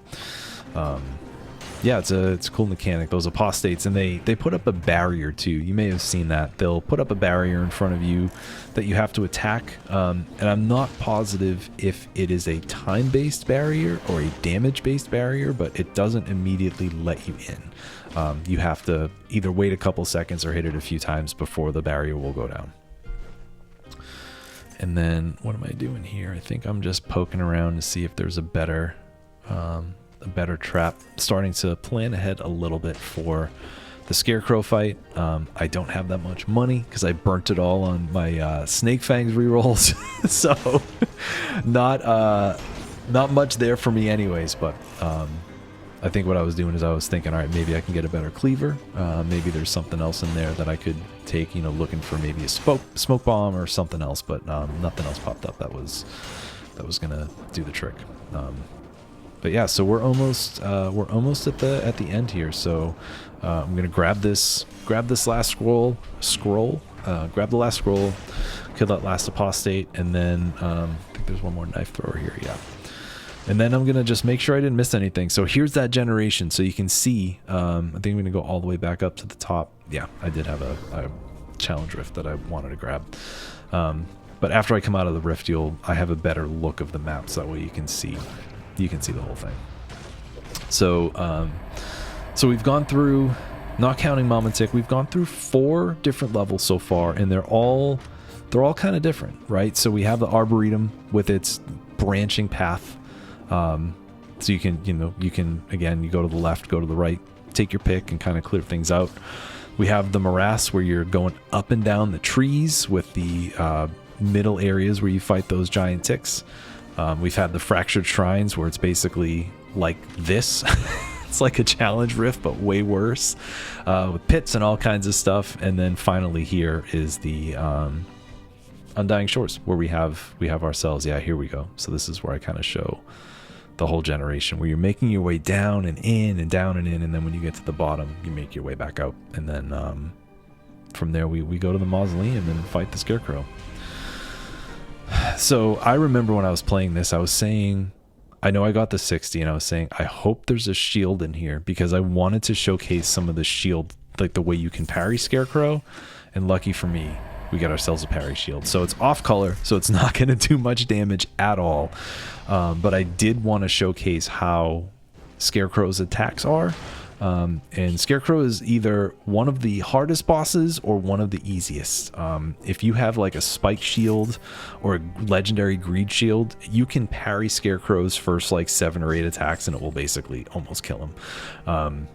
[SPEAKER 1] yeah, it's a cool mechanic. Those apostates, and they put up a barrier too. You may have seen that. They'll put up a barrier in front of you that you have to attack, and I'm not positive if it is a time-based barrier or a damage-based barrier, but it doesn't immediately let you in. You have to either wait a couple seconds or hit it a few times before the barrier will go down. And then what am I doing here? I think I'm just poking around to see if there's a better trap. Starting to plan ahead a little bit for the Scarecrow fight. I don't have that much money because I burnt it all on my Snake Fangs rerolls, so not much there for me anyways. But I think what I was doing is I was thinking, all right, maybe I can get a better cleaver. Maybe there's something else in there that I could take, looking for maybe a smoke bomb or something else, but nothing else popped up that was gonna do the trick. But yeah, so we're almost at the end here. So I'm gonna grab this last scroll, grab the last scroll, kill that last apostate, and then I think there's one more knife thrower here. Yeah. And then I'm going to just make sure I didn't miss anything. So here's that generation. So you can see, I think I'm going to go all the way back up to the top. Yeah, I did have a challenge rift that I wanted to grab. But after I come out of the rift, I have a better look of the map. So that way you can see the whole thing. So, so we've gone through not counting Mom and Tick, we've gone through 4 different levels so far, and they're all kind of different, right? So we have the Arboretum with its branching path. So you can, again, you go to the left, go to the right, take your pick and kind of clear things out. We have the Morass where you're going up and down the trees with the middle areas where you fight those giant ticks. We've had the Fractured Shrines where it's basically like this. It's like a challenge rift, but way worse, with pits and all kinds of stuff. And then finally here is the Undying Shores where we have ourselves. Yeah, here we go. So this is where I kind of show the whole generation, where you're making your way down and in and down and in, and then when you get to the bottom, you make your way back out. And then from there, we go to the Mausoleum and fight the Scarecrow. So I remember when I was playing this, I was saying, I know I got the 60, and I was saying, I hope there's a shield in here, because I wanted to showcase some of the shield, like the way you can parry Scarecrow. And lucky for me, we got ourselves a parry shield. So it's off color, so it's not going to do much damage at all. But I did want to showcase how Scarecrow's attacks are. And Scarecrow is either one of the hardest bosses or one of the easiest. If you have like a spike shield or a legendary greed shield, you can parry Scarecrow's first like 7 or 8 attacks and it will basically almost kill him.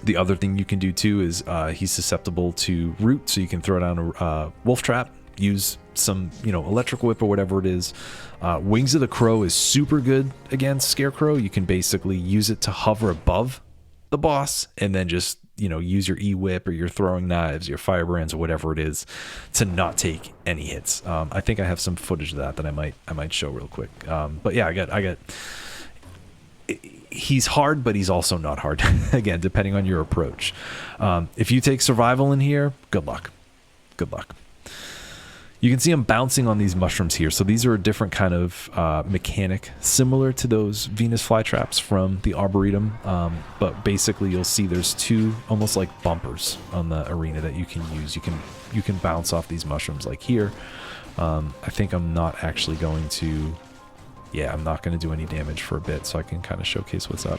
[SPEAKER 1] The other thing you can do too is he's susceptible to root, so you can throw down a wolf trap, use some, electric whip or whatever it is. Wings of the Crow is super good against Scarecrow. You can basically use it to hover above the boss and then just, use your E-whip or your throwing knives, your firebrands or whatever it is to not take any hits. I think I have some footage of that I might show real quick. But yeah, I got he's hard, but he's also not hard. Again, depending on your approach. If you take survival in here, good luck. Good luck. You can see I'm bouncing on these mushrooms here. So these are a different kind of mechanic, similar to those Venus flytraps from the Arboretum. But basically, you'll see there's 2 almost like bumpers on the arena that you can use. You can bounce off these mushrooms like here. I think I'm not actually going to... Yeah, I'm not going to do any damage for a bit, so I can kind of showcase what's up.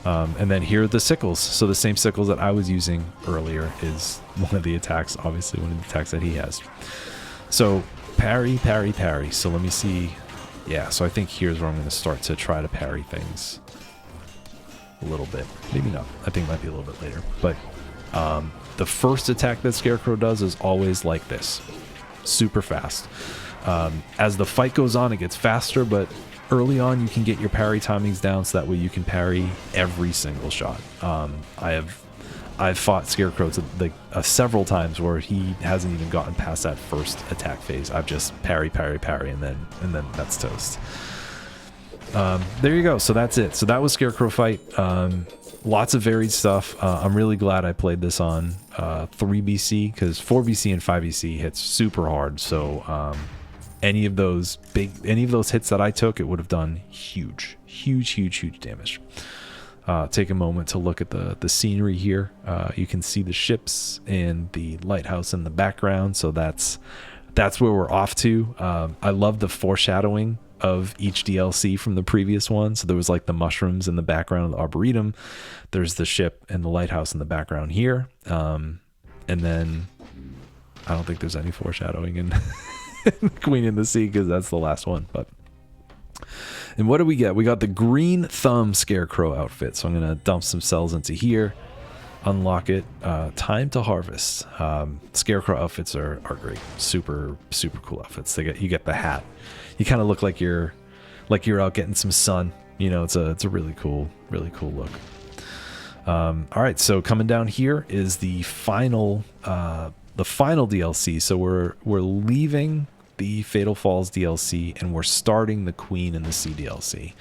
[SPEAKER 1] And then here are the sickles. So the same sickles that I was using earlier is one of the attacks, obviously one of the attacks that he has. So parry, parry, parry. So let me see. Yeah, so I think here's where I'm going to start to try to parry things a little bit. Maybe not. I think it might be a little bit later. But the first attack that Scarecrow does is always like this. Super fast. As the fight goes on, it gets faster, but early on you can get your parry timings down so that way you can parry every single shot. I've fought Scarecrow several times where he hasn't even gotten past that first attack phase. I've just parry, parry, parry, and then that's toast. There you go. So that's it. So that was Scarecrow fight. Lots of varied stuff. I'm really glad I played this on 3BC, because 4BC and 5BC hits super hard. So any of those hits that I took, it would have done huge damage. Take a moment to look at the scenery here. You can see the ships and the lighthouse in the background, so that's where we're off to. I love the foreshadowing of each DLC from the previous one. So there was like the mushrooms in the background of the Arboretum. There's the ship and the lighthouse in the background here. And then I don't think there's any foreshadowing in Queen in the Sea, because that's the last one. And what do we get? We got the green thumb Scarecrow outfit. So I'm going to dump some cells into here, unlock it. Time to harvest. Scarecrow outfits are great. Super cool outfits. You get the hat. You kind of look like you're out getting some sun. It's a really cool look. All right, so coming down here is the final DLC. So we're leaving the Fatal Falls DLC and we're starting the Queen in the Sea DLC.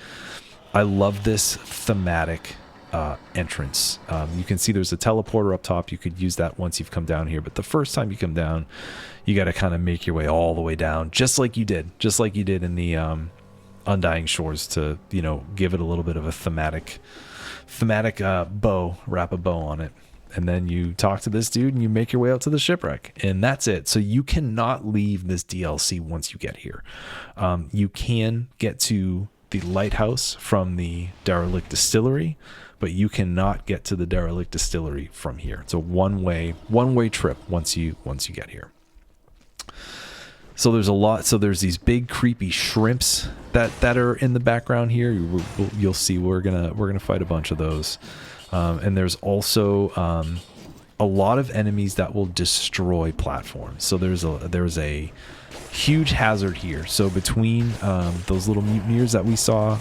[SPEAKER 1] I love this thematic entrance. You can see there's a teleporter up top. You could use that once you've come down here, but the first time you come down, you got to kind of make your way all the way down, just like you did in the Undying Shores, to give it a little bit of a thematic bow, wrap a bow on it. And then you talk to this dude and you make your way out to the shipwreck, and that's it. So you cannot leave this DLC once you get here. You can get to the lighthouse from the derelict distillery, but you cannot get to the derelict distillery from here. It's a one-way trip once you get here. So there's a lot. So there's these big creepy shrimps that are in the background here. You'll see we're gonna fight a bunch of those, and there's also a lot of enemies that will destroy platforms. So there's a huge hazard here. So between those little mutineers that we saw,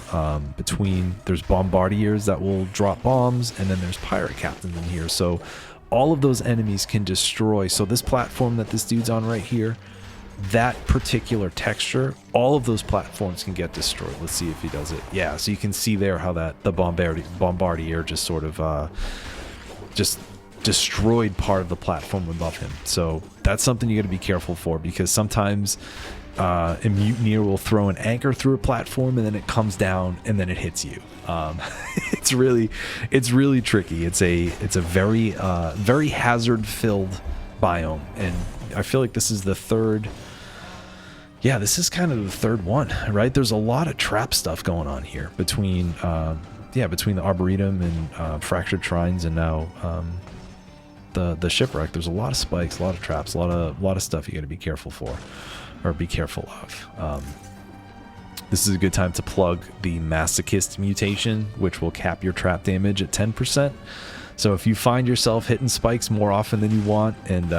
[SPEAKER 1] there's bombardiers that will drop bombs, and then there's pirate captains in here. So all of those enemies can destroy. So this platform that this dude's on right here, that particular texture, all of those platforms can get destroyed. Let's see if he does it. Yeah, so you can see there how the bombardier just sort of just destroyed part of the platform above him. So that's something you got to be careful for, because sometimes a mutineer will throw an anchor through a platform and then it comes down and then it hits you. It's really tricky. It's a very hazard filled biome, and I feel like this is the third. Yeah, this is kind of the third one, right? There's a lot of trap stuff going on here between the Arboretum and Fractured Shrines, and now the shipwreck. There's a lot of spikes, a lot of traps, a lot of stuff you got to be careful for, or be careful of. This is a good time to plug the Masochist mutation, which will cap your trap damage at 10%. So if you find yourself hitting spikes more often than you want, and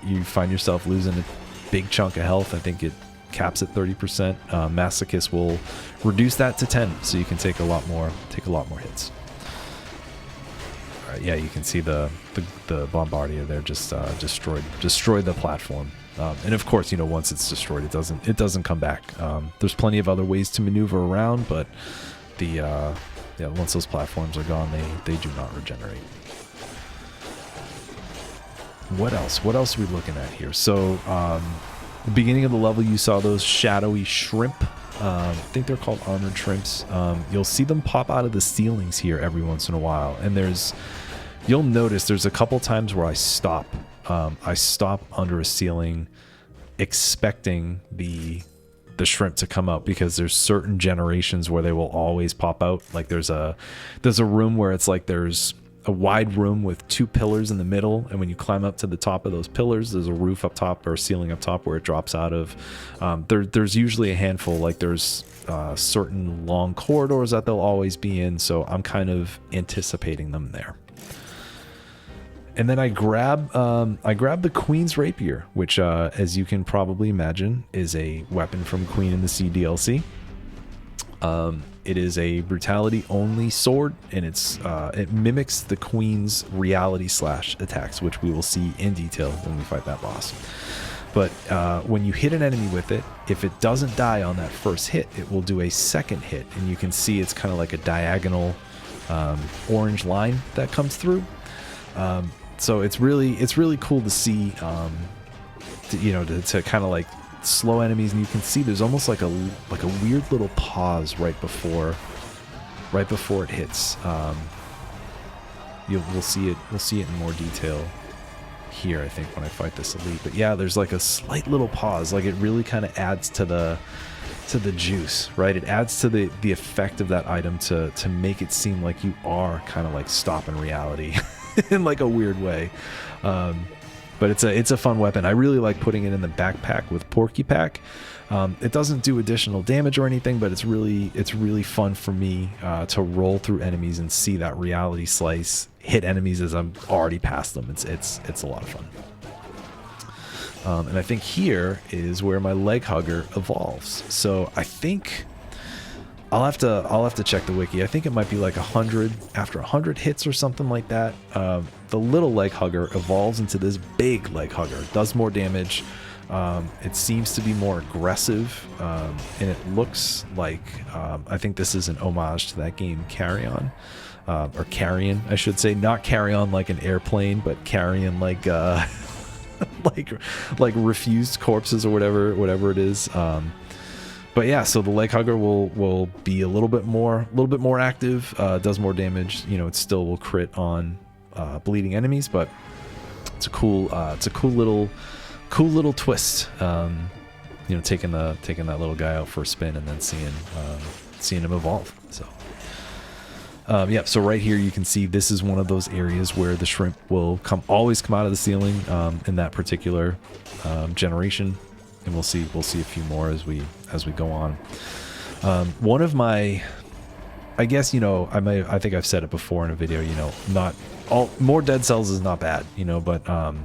[SPEAKER 1] you find yourself losing a big chunk of health, I think it caps at 30%. Masochist will reduce that to 10, so you can take a lot more hits. All right, yeah, you can see the bombardier there just destroyed the platform. And of course, once it's destroyed, it doesn't come back. There's plenty of other ways to maneuver around, but once those platforms are gone, they do not regenerate. What else? What else are we looking at here? So, the beginning of the level, you saw those shadowy shrimp. I think they're called armored shrimps. You'll see them pop out of the ceilings here every once in a while, and you'll notice there's a couple times where I stop. I stop under a ceiling, expecting the shrimp to come out, because there's certain generations where they will always pop out. Like there's a room where it's like there's a wide room with two pillars in the middle, and when you climb up to the top of those pillars, there's a roof up top or a ceiling up top where it drops out of. There's usually a handful. Like there's certain long corridors that they'll always be in, so I'm kind of anticipating them there. And then I grab the Queen's Rapier, which, as you can probably imagine, is a weapon from Queen in the Sea DLC. It is a brutality-only sword, and it mimics the Queen's reality slash attacks, which we will see in detail when we fight that boss. But when you hit an enemy with it, if it doesn't die on that first hit, it will do a second hit, and you can see it's kind of like a diagonal orange line that comes through. So it's really cool to see, to kind of like slow enemies, and you can see there's almost like a weird little pause right before it hits. We'll see it in more detail here, I think, when I fight this elite. But yeah, there's like a slight little pause. Like it really kind of adds to the juice, right? It adds to the effect of that item to make it seem like you are kind of like stopping reality in like a weird way. But it's a fun weapon. I really like putting it in the backpack with Porky Pack. It doesn't do additional damage or anything, but it's really fun for me to roll through enemies and see that reality slice hit enemies as I'm already past them. It's a lot of fun. And I think here is where my leg hugger evolves. So I think I'll have to check the wiki. I think it might be like 100 after 100 hits or something like that. The little leg hugger evolves into this big leg hugger. It does more damage. It seems to be more aggressive, and it looks like I think this is an homage to that game Carrion, or Carrion, I should say. Not Carry On like an airplane, but Carrion like like refused corpses or whatever it is. But yeah, so the leg hugger will be a little bit more active, does more damage. It still will crit on bleeding enemies, but it's a cool little twist. Taking that little guy out for a spin and then seeing him evolve. So Yeah, so right here you can see this is one of those areas where the shrimp will always come out of the ceiling in that particular generation, and we'll see a few more as we go on. One of my, I guess, I think I've said it before in a video, more dead cells is not bad, but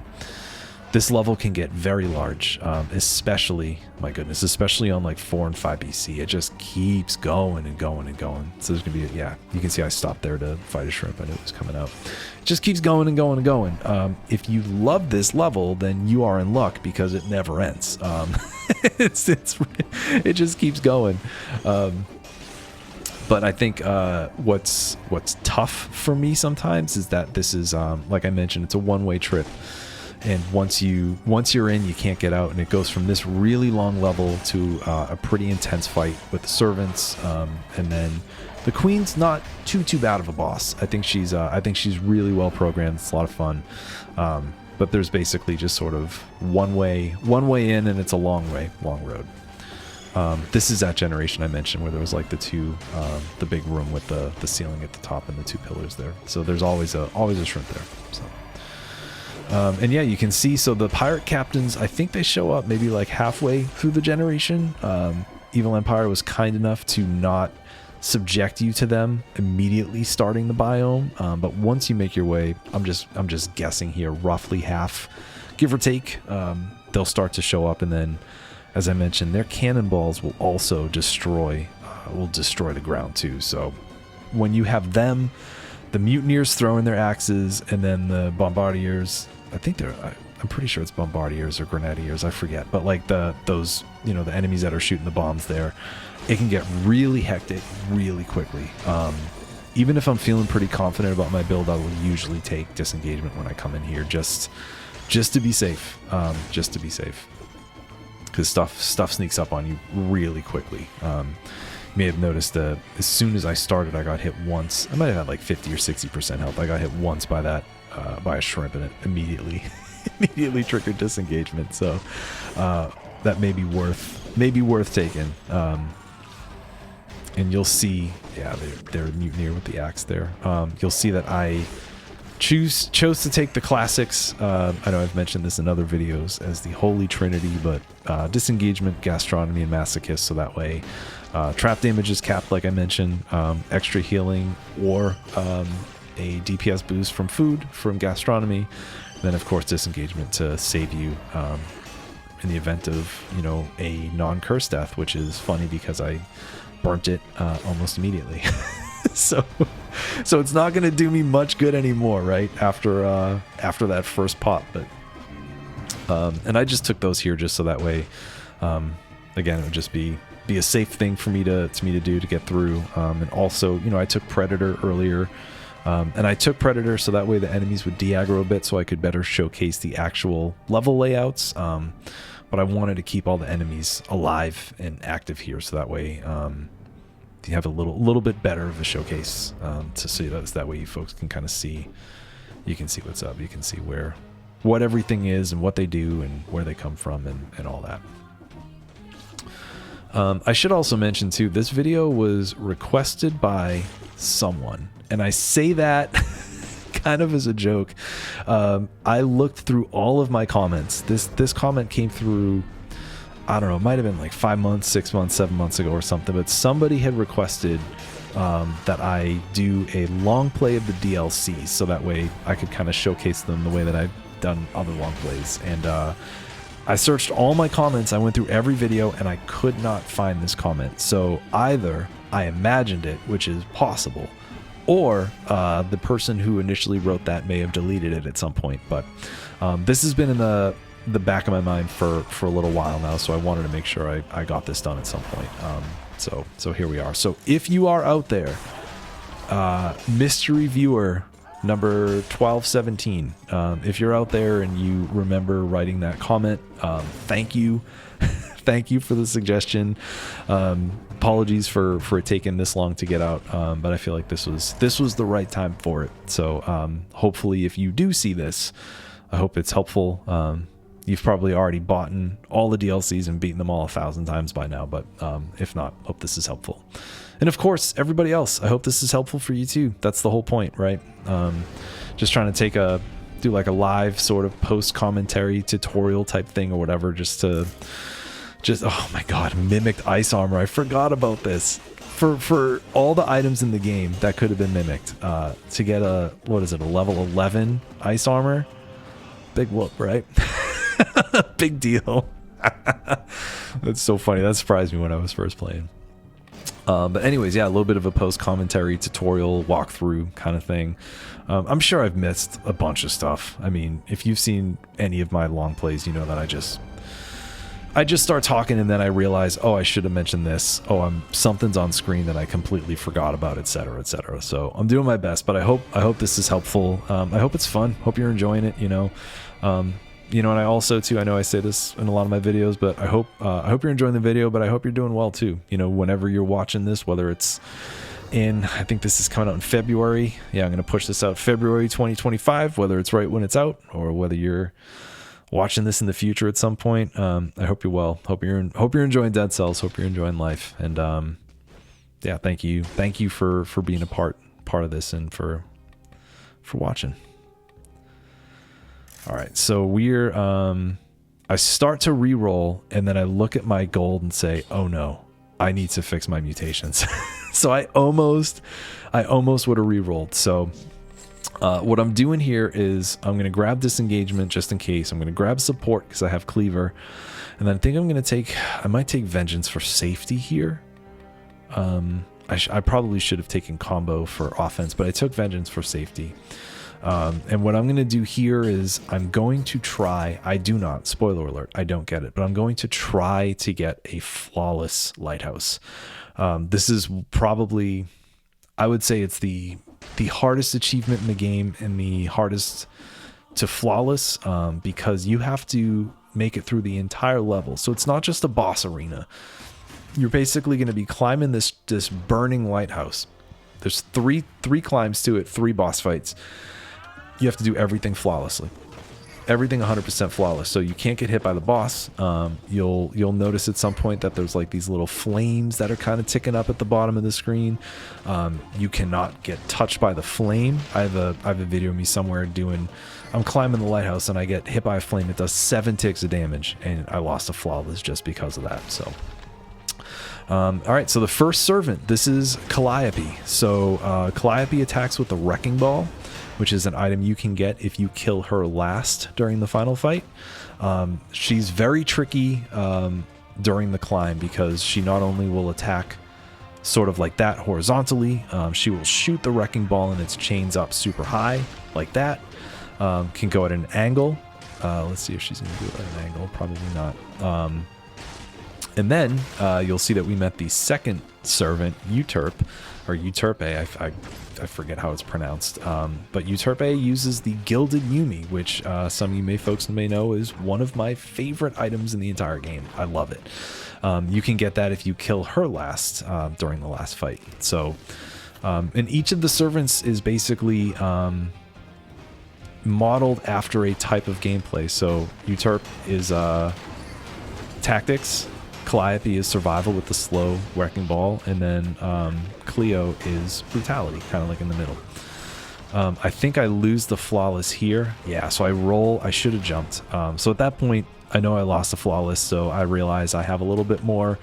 [SPEAKER 1] this level can get very large, especially on like 4 and 5 BC. It just keeps going and going and going. So there's gonna be, you can see I stopped there to fight a shrimp. I knew it was coming out. It just keeps going and going and going. If you love this level, then you are in luck because it never ends. It just keeps going. But I think what's tough for me sometimes is that this is, like I mentioned, it's a one-way trip. And once you're in, you can't get out, and it goes from this really long level to a pretty intense fight with the servants, and then the queen's not too bad of a boss. I think she's really well programmed. It's a lot of fun, but there's basically just sort of one way in, and it's a long road. This is that generation I mentioned where there was like the big room with the ceiling at the top and the 2 pillars there. So there's always a shrimp there. So. And yeah, you can see, so the pirate captains, I think they show up maybe like halfway through the generation. Evil Empire was kind enough to not subject you to them immediately starting the biome. But once you make your way, I'm just guessing here, roughly half, give or take, they'll start to show up. And then, as I mentioned, their cannonballs will also destroy the ground too. So when you have them, the mutineers throwing their axes, and then the bombardiers, I'm pretty sure it's bombardiers or grenadiers, I forget, but like those the enemies that are shooting the bombs there, it can get really hectic really quickly. Even if I'm feeling pretty confident about my build, I will usually take disengagement when I come in here just to be safe, because stuff sneaks up on you really quickly. You may have noticed that as soon as I started, I got hit once. I might have had like 50 or 60% health. I got hit once by by a shrimp, and it immediately triggered disengagement. So that may be worth taking. And you'll see, they're a mutineer with the axe there. You'll see that I chose to take the classics. I know I've mentioned this in other videos as the Holy Trinity, but disengagement, gastronomy, and masochist. So that way, trap damage is capped, like I mentioned, extra healing, or a DPS boost from food from gastronomy. Then of course disengagement to save you in the event of a non-curse death, which is funny because I burnt it almost immediately. so it's not going to do me much good anymore, right, after that first pop. But and I just took those here just so that way, again, it would just be a safe thing for me to do to get through. And also, I took Predator earlier, and I took Predator so that way the enemies would de-aggro a bit, so I could better showcase the actual level layouts. But I wanted to keep all the enemies alive and active here, so that way you have a little bit better of a showcase to see that way you folks can kind of see. You can see what's up. You can see what everything is and what they do and where they come from and all that. I should also mention too, this video was requested by someone, and I say that kind of as a joke. I looked through all of my comments. This comment came through, I don't know, it might have been like 5 months, 6 months, 7 months ago or something, but somebody had requested that I do a long play of the DLCs, so that way I could kind of showcase them the way that I've done other long plays. And I searched all my comments, I went through every video, and I could not find this comment. So either I imagined it, which is possible, or the person who initially wrote that may have deleted it at some point. But this has been in the back of my mind for a little while now, so I wanted to make sure I got this done at some point. So here we are. So if you are out there, mystery viewer number 1217, if you're out there and you remember writing that comment, thank you. Thank you for the suggestion. Apologies for it taking this long to get out, but I feel like this was the right time for it. So hopefully if you do see this, I hope it's helpful. You've probably already bought all the DLCs and beaten them all 1,000 times by now, but if not, hope this is helpful. And of course, everybody else, I hope this is helpful for you too. That's the whole point, right? Just trying to do like a live sort of post commentary tutorial type thing or whatever, just oh my god, mimicked ice armor. I forgot about this. For all the items in the game that could have been mimicked, to get a level 11 ice armor, big whoop, right? Big deal. That's so funny. That surprised me when I was first playing. But anyways, yeah, a little bit of a post commentary tutorial walkthrough kind of thing. I'm sure I've missed a bunch of stuff. I mean, if you've seen any of my long plays, you know that I just start talking and then I realize, oh, I should have mentioned this. Oh, something's on screen that I completely forgot about, etc., etc. So I'm doing my best, but I hope this is helpful. I hope it's fun. Hope you're enjoying it. And I also too, I know I say this in a lot of my videos, but I hope you're enjoying the video, but I hope you're doing well too. Whenever you're watching this, whether it's I think this is coming out in February. Yeah, I'm going to push this out February 2025, whether it's right when it's out or whether you're watching this in the future at some point. I hope you're well. Hope you're enjoying Dead Cells. Hope you're enjoying life. And yeah, thank you for being a part of this and for watching. All right, so we're I start to re-roll and then I look at my gold and say, oh no, I need to fix my mutations. So I almost would have re-rolled. So what I'm doing here is I'm going to grab disengagement just in case. I'm going to grab support because I have cleaver, and then I think I might take vengeance for safety here. I probably should have taken combo for offense, but I took vengeance for safety. And what I'm going to do here is I'm going to try, spoiler alert, I don't get it, but I'm going to try to get a flawless lighthouse. This is probably, I would say it's the hardest achievement in the game and the hardest to flawless, because you have to make it through the entire level. So it's not just a boss arena. You're basically going to be climbing this burning lighthouse. There's three climbs to it, 3 boss fights. You have to do everything flawlessly. Everything 100% flawless. So you can't get hit by the boss. You'll notice at some point that there's like these little flames that are kind of ticking up at the bottom of the screen. You cannot get touched by the flame. I have a video of me somewhere I'm climbing the lighthouse and I get hit by a flame. It does 7 ticks of damage and I lost a flawless just because of that. So all right, so the first servant, this is Calliope. So Calliope attacks with the Wrecking Ball, which is an item you can get if you kill her last during the final fight. She's very tricky during the climb because she not only will attack sort of like that horizontally, she will shoot the Wrecking Ball and its chains up super high like that. Can go at an angle. Let's see if she's going to do it at an angle. Probably not. And then you'll see that we met the second servant, Euterpe, or Euterpe, I forget how it's pronounced. But Euterpe uses the Gilded Yumi, which some of you folks may know is one of my favorite items in the entire game. I love it. You can get that if you kill her last during the last fight. So, and each of the servants is basically modeled after a type of gameplay. So Euterpe is tactics. Calliope is survival with the slow Wrecking Ball, and then Cleo is brutality, kind of like in the middle. I think I lose the flawless here. Yeah, so I roll. I should have jumped. So at that point, I know I lost the flawless, so I realize I have a little bit more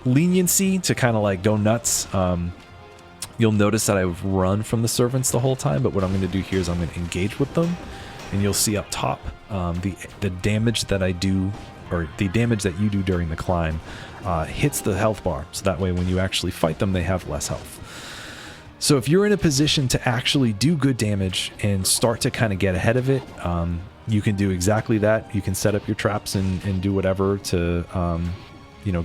[SPEAKER 1] leniency to kind of like go nuts. You'll notice that I've run from the servants the whole time, but what I'm going to do here is I'm going to engage with them, and you'll see up top the damage that I do, or the damage that you do during the climb, hits the health bar. So that way when you actually fight them, they have less health. So if you're in a position to actually do good damage and start to kind of get ahead of it, you can do exactly that. You can set up your traps and do whatever to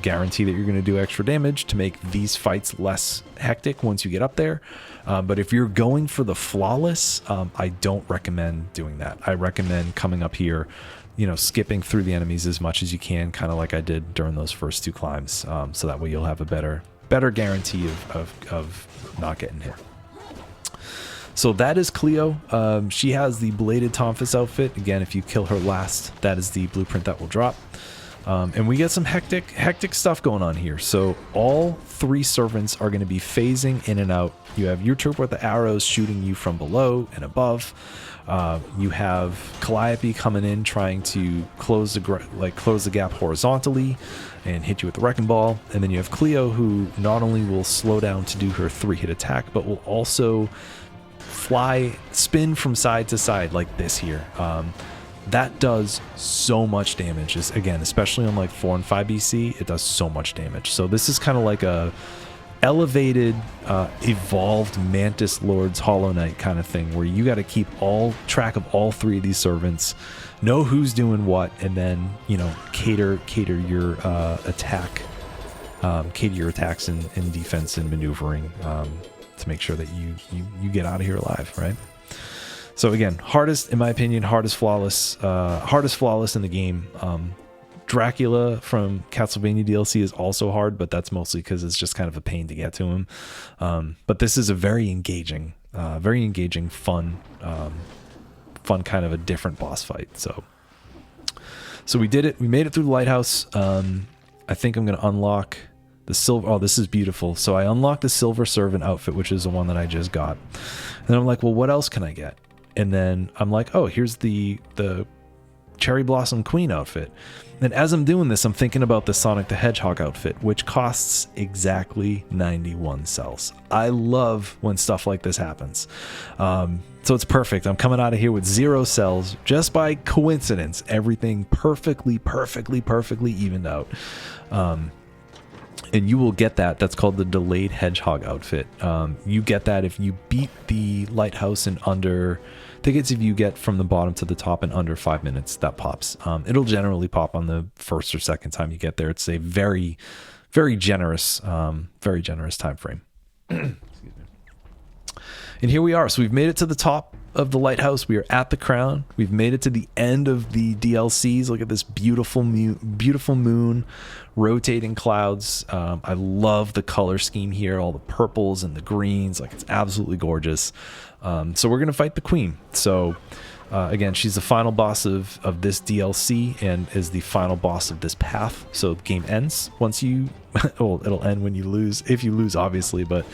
[SPEAKER 1] guarantee that you're going to do extra damage to make these fights less hectic once you get up there. But if you're going for the flawless, I don't recommend doing that. I recommend coming up here, skipping through the enemies as much as you can, kind of like I did during those first 2 climbs. So that way you'll have a better guarantee of not getting hit. So that is Cleo. She has the Bladed Tonfus outfit. Again, if you kill her last, that is the blueprint that will drop. And we get some hectic stuff going on here. So all 3 servants are going to be phasing in and out. You have your troop with the arrows shooting you from below and above. You have Calliope coming in trying to close the gap horizontally and hit you with the wrecking ball. And then you have Cleo, who not only will slow down to do her 3-hit attack, but will also spin from side to side like this here. That does so much damage. Again, especially on like 4 and 5 BC, it does so much damage. So this is kind of like a elevated, evolved Mantis Lord's Hollow Knight kind of thing, where you got to keep track of all 3 of these servants, know who's doing what, and then, you know, cater your attack, cater your attacks and defense and maneuvering to make sure that you get out of here alive, right? So again, in my opinion, hardest flawless in the game. Dracula from Castlevania DLC is also hard, but that's mostly because it's just kind of a pain to get to him. But this is a very engaging, fun kind of a different boss fight. So we did it. We made it through the lighthouse. I think I'm going to unlock the silver. Oh, this is beautiful. So I unlocked the silver servant outfit, which is the one that I just got. And then I'm like, well, what else can I get? And then I'm like, oh, here's the Cherry Blossom Queen outfit. And as I'm doing this, I'm thinking about the Sonic the Hedgehog outfit, which costs exactly 91 cells. I love when stuff like this happens. So it's perfect. I'm coming out of here with 0 cells just by coincidence. Everything perfectly evened out. And you will get that. That's called the Delayed Hedgehog outfit. You get that if you beat the lighthouse in under... I think it's if you get from the bottom to the top in under 5 minutes, that pops. It'll generally pop on the first or second time you get there. It's a very generous time frame. Excuse me. And here we are. So we've made it to the top of the lighthouse. We are at the crown. We've made it to the end of the DLCs. Look at this beautiful moon, rotating clouds. I love the color scheme here, all the purples and the greens. Like, it's absolutely gorgeous. So we're gonna fight the queen. So again, she's the final boss of this DLC and is the final boss of this path. So the game ends once you well, it'll end when you lose, if you lose obviously, but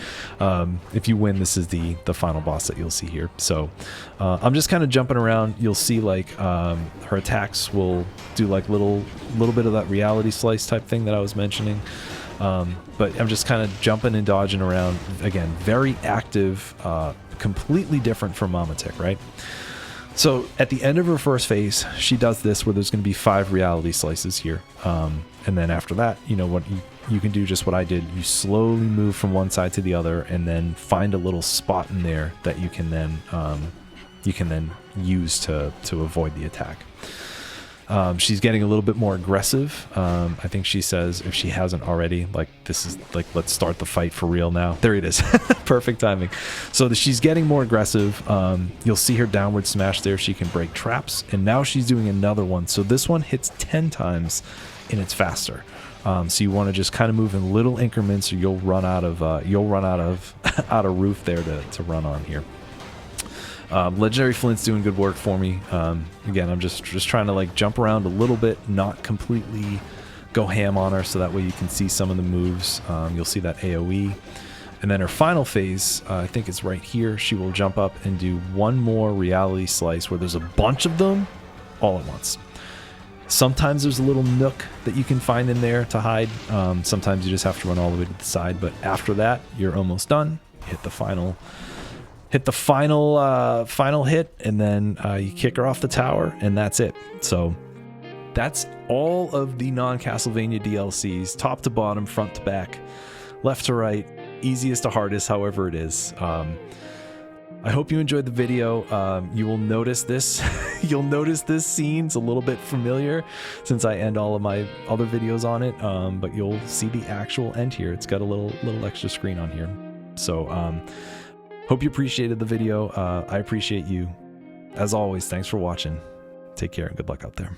[SPEAKER 1] if you win, this is the final boss that you'll see here. So I'm just kind of jumping around. You'll see like her attacks will do like little bit of that reality slice type thing that I was mentioning. But I'm just kind of jumping and dodging around. Again, very active, completely different from Mama Tick, right? So at the end of her first phase, she does this where there's going to be 5 reality slices here. And then after that, you know what, you can do just what I did. You slowly move from one side to the other and then find a little spot in there that you can then use to avoid the attack. She's getting a little bit more aggressive. I think she says, if she hasn't already, like, this is like, let's start the fight for real now. There it is. Perfect timing. So she's getting more aggressive. You'll see her downward smash there. She can break traps. And now she's doing another one. So this one hits 10 times and it's faster. So you want to just kind of move in little increments or you'll run out of out of roof there to run on here. Legendary Flint's doing good work for me. Again, I'm just trying to like jump around a little bit, not completely go ham on her, so that way you can see some of the moves. You'll see that AoE. And then her final phase, I think it's right here. She will jump up and do one more reality slice where there's a bunch of them all at once. Sometimes there's a little nook that you can find in there to hide. Sometimes you just have to run all the way to the side, but after that, you're almost done. Hit the final hit, and then you kick her off the tower, and that's it. So that's all of the non-Castlevania DLCs, top to bottom, front to back, left to right, easiest to hardest, however it is. I hope you enjoyed the video. You will notice this. You'll notice this scene's a little bit familiar since I end all of my other videos on it, but you'll see the actual end here. It's got a little extra screen on here. So hope you appreciated the video. I appreciate you. As always, thanks for watching. Take care and good luck out there.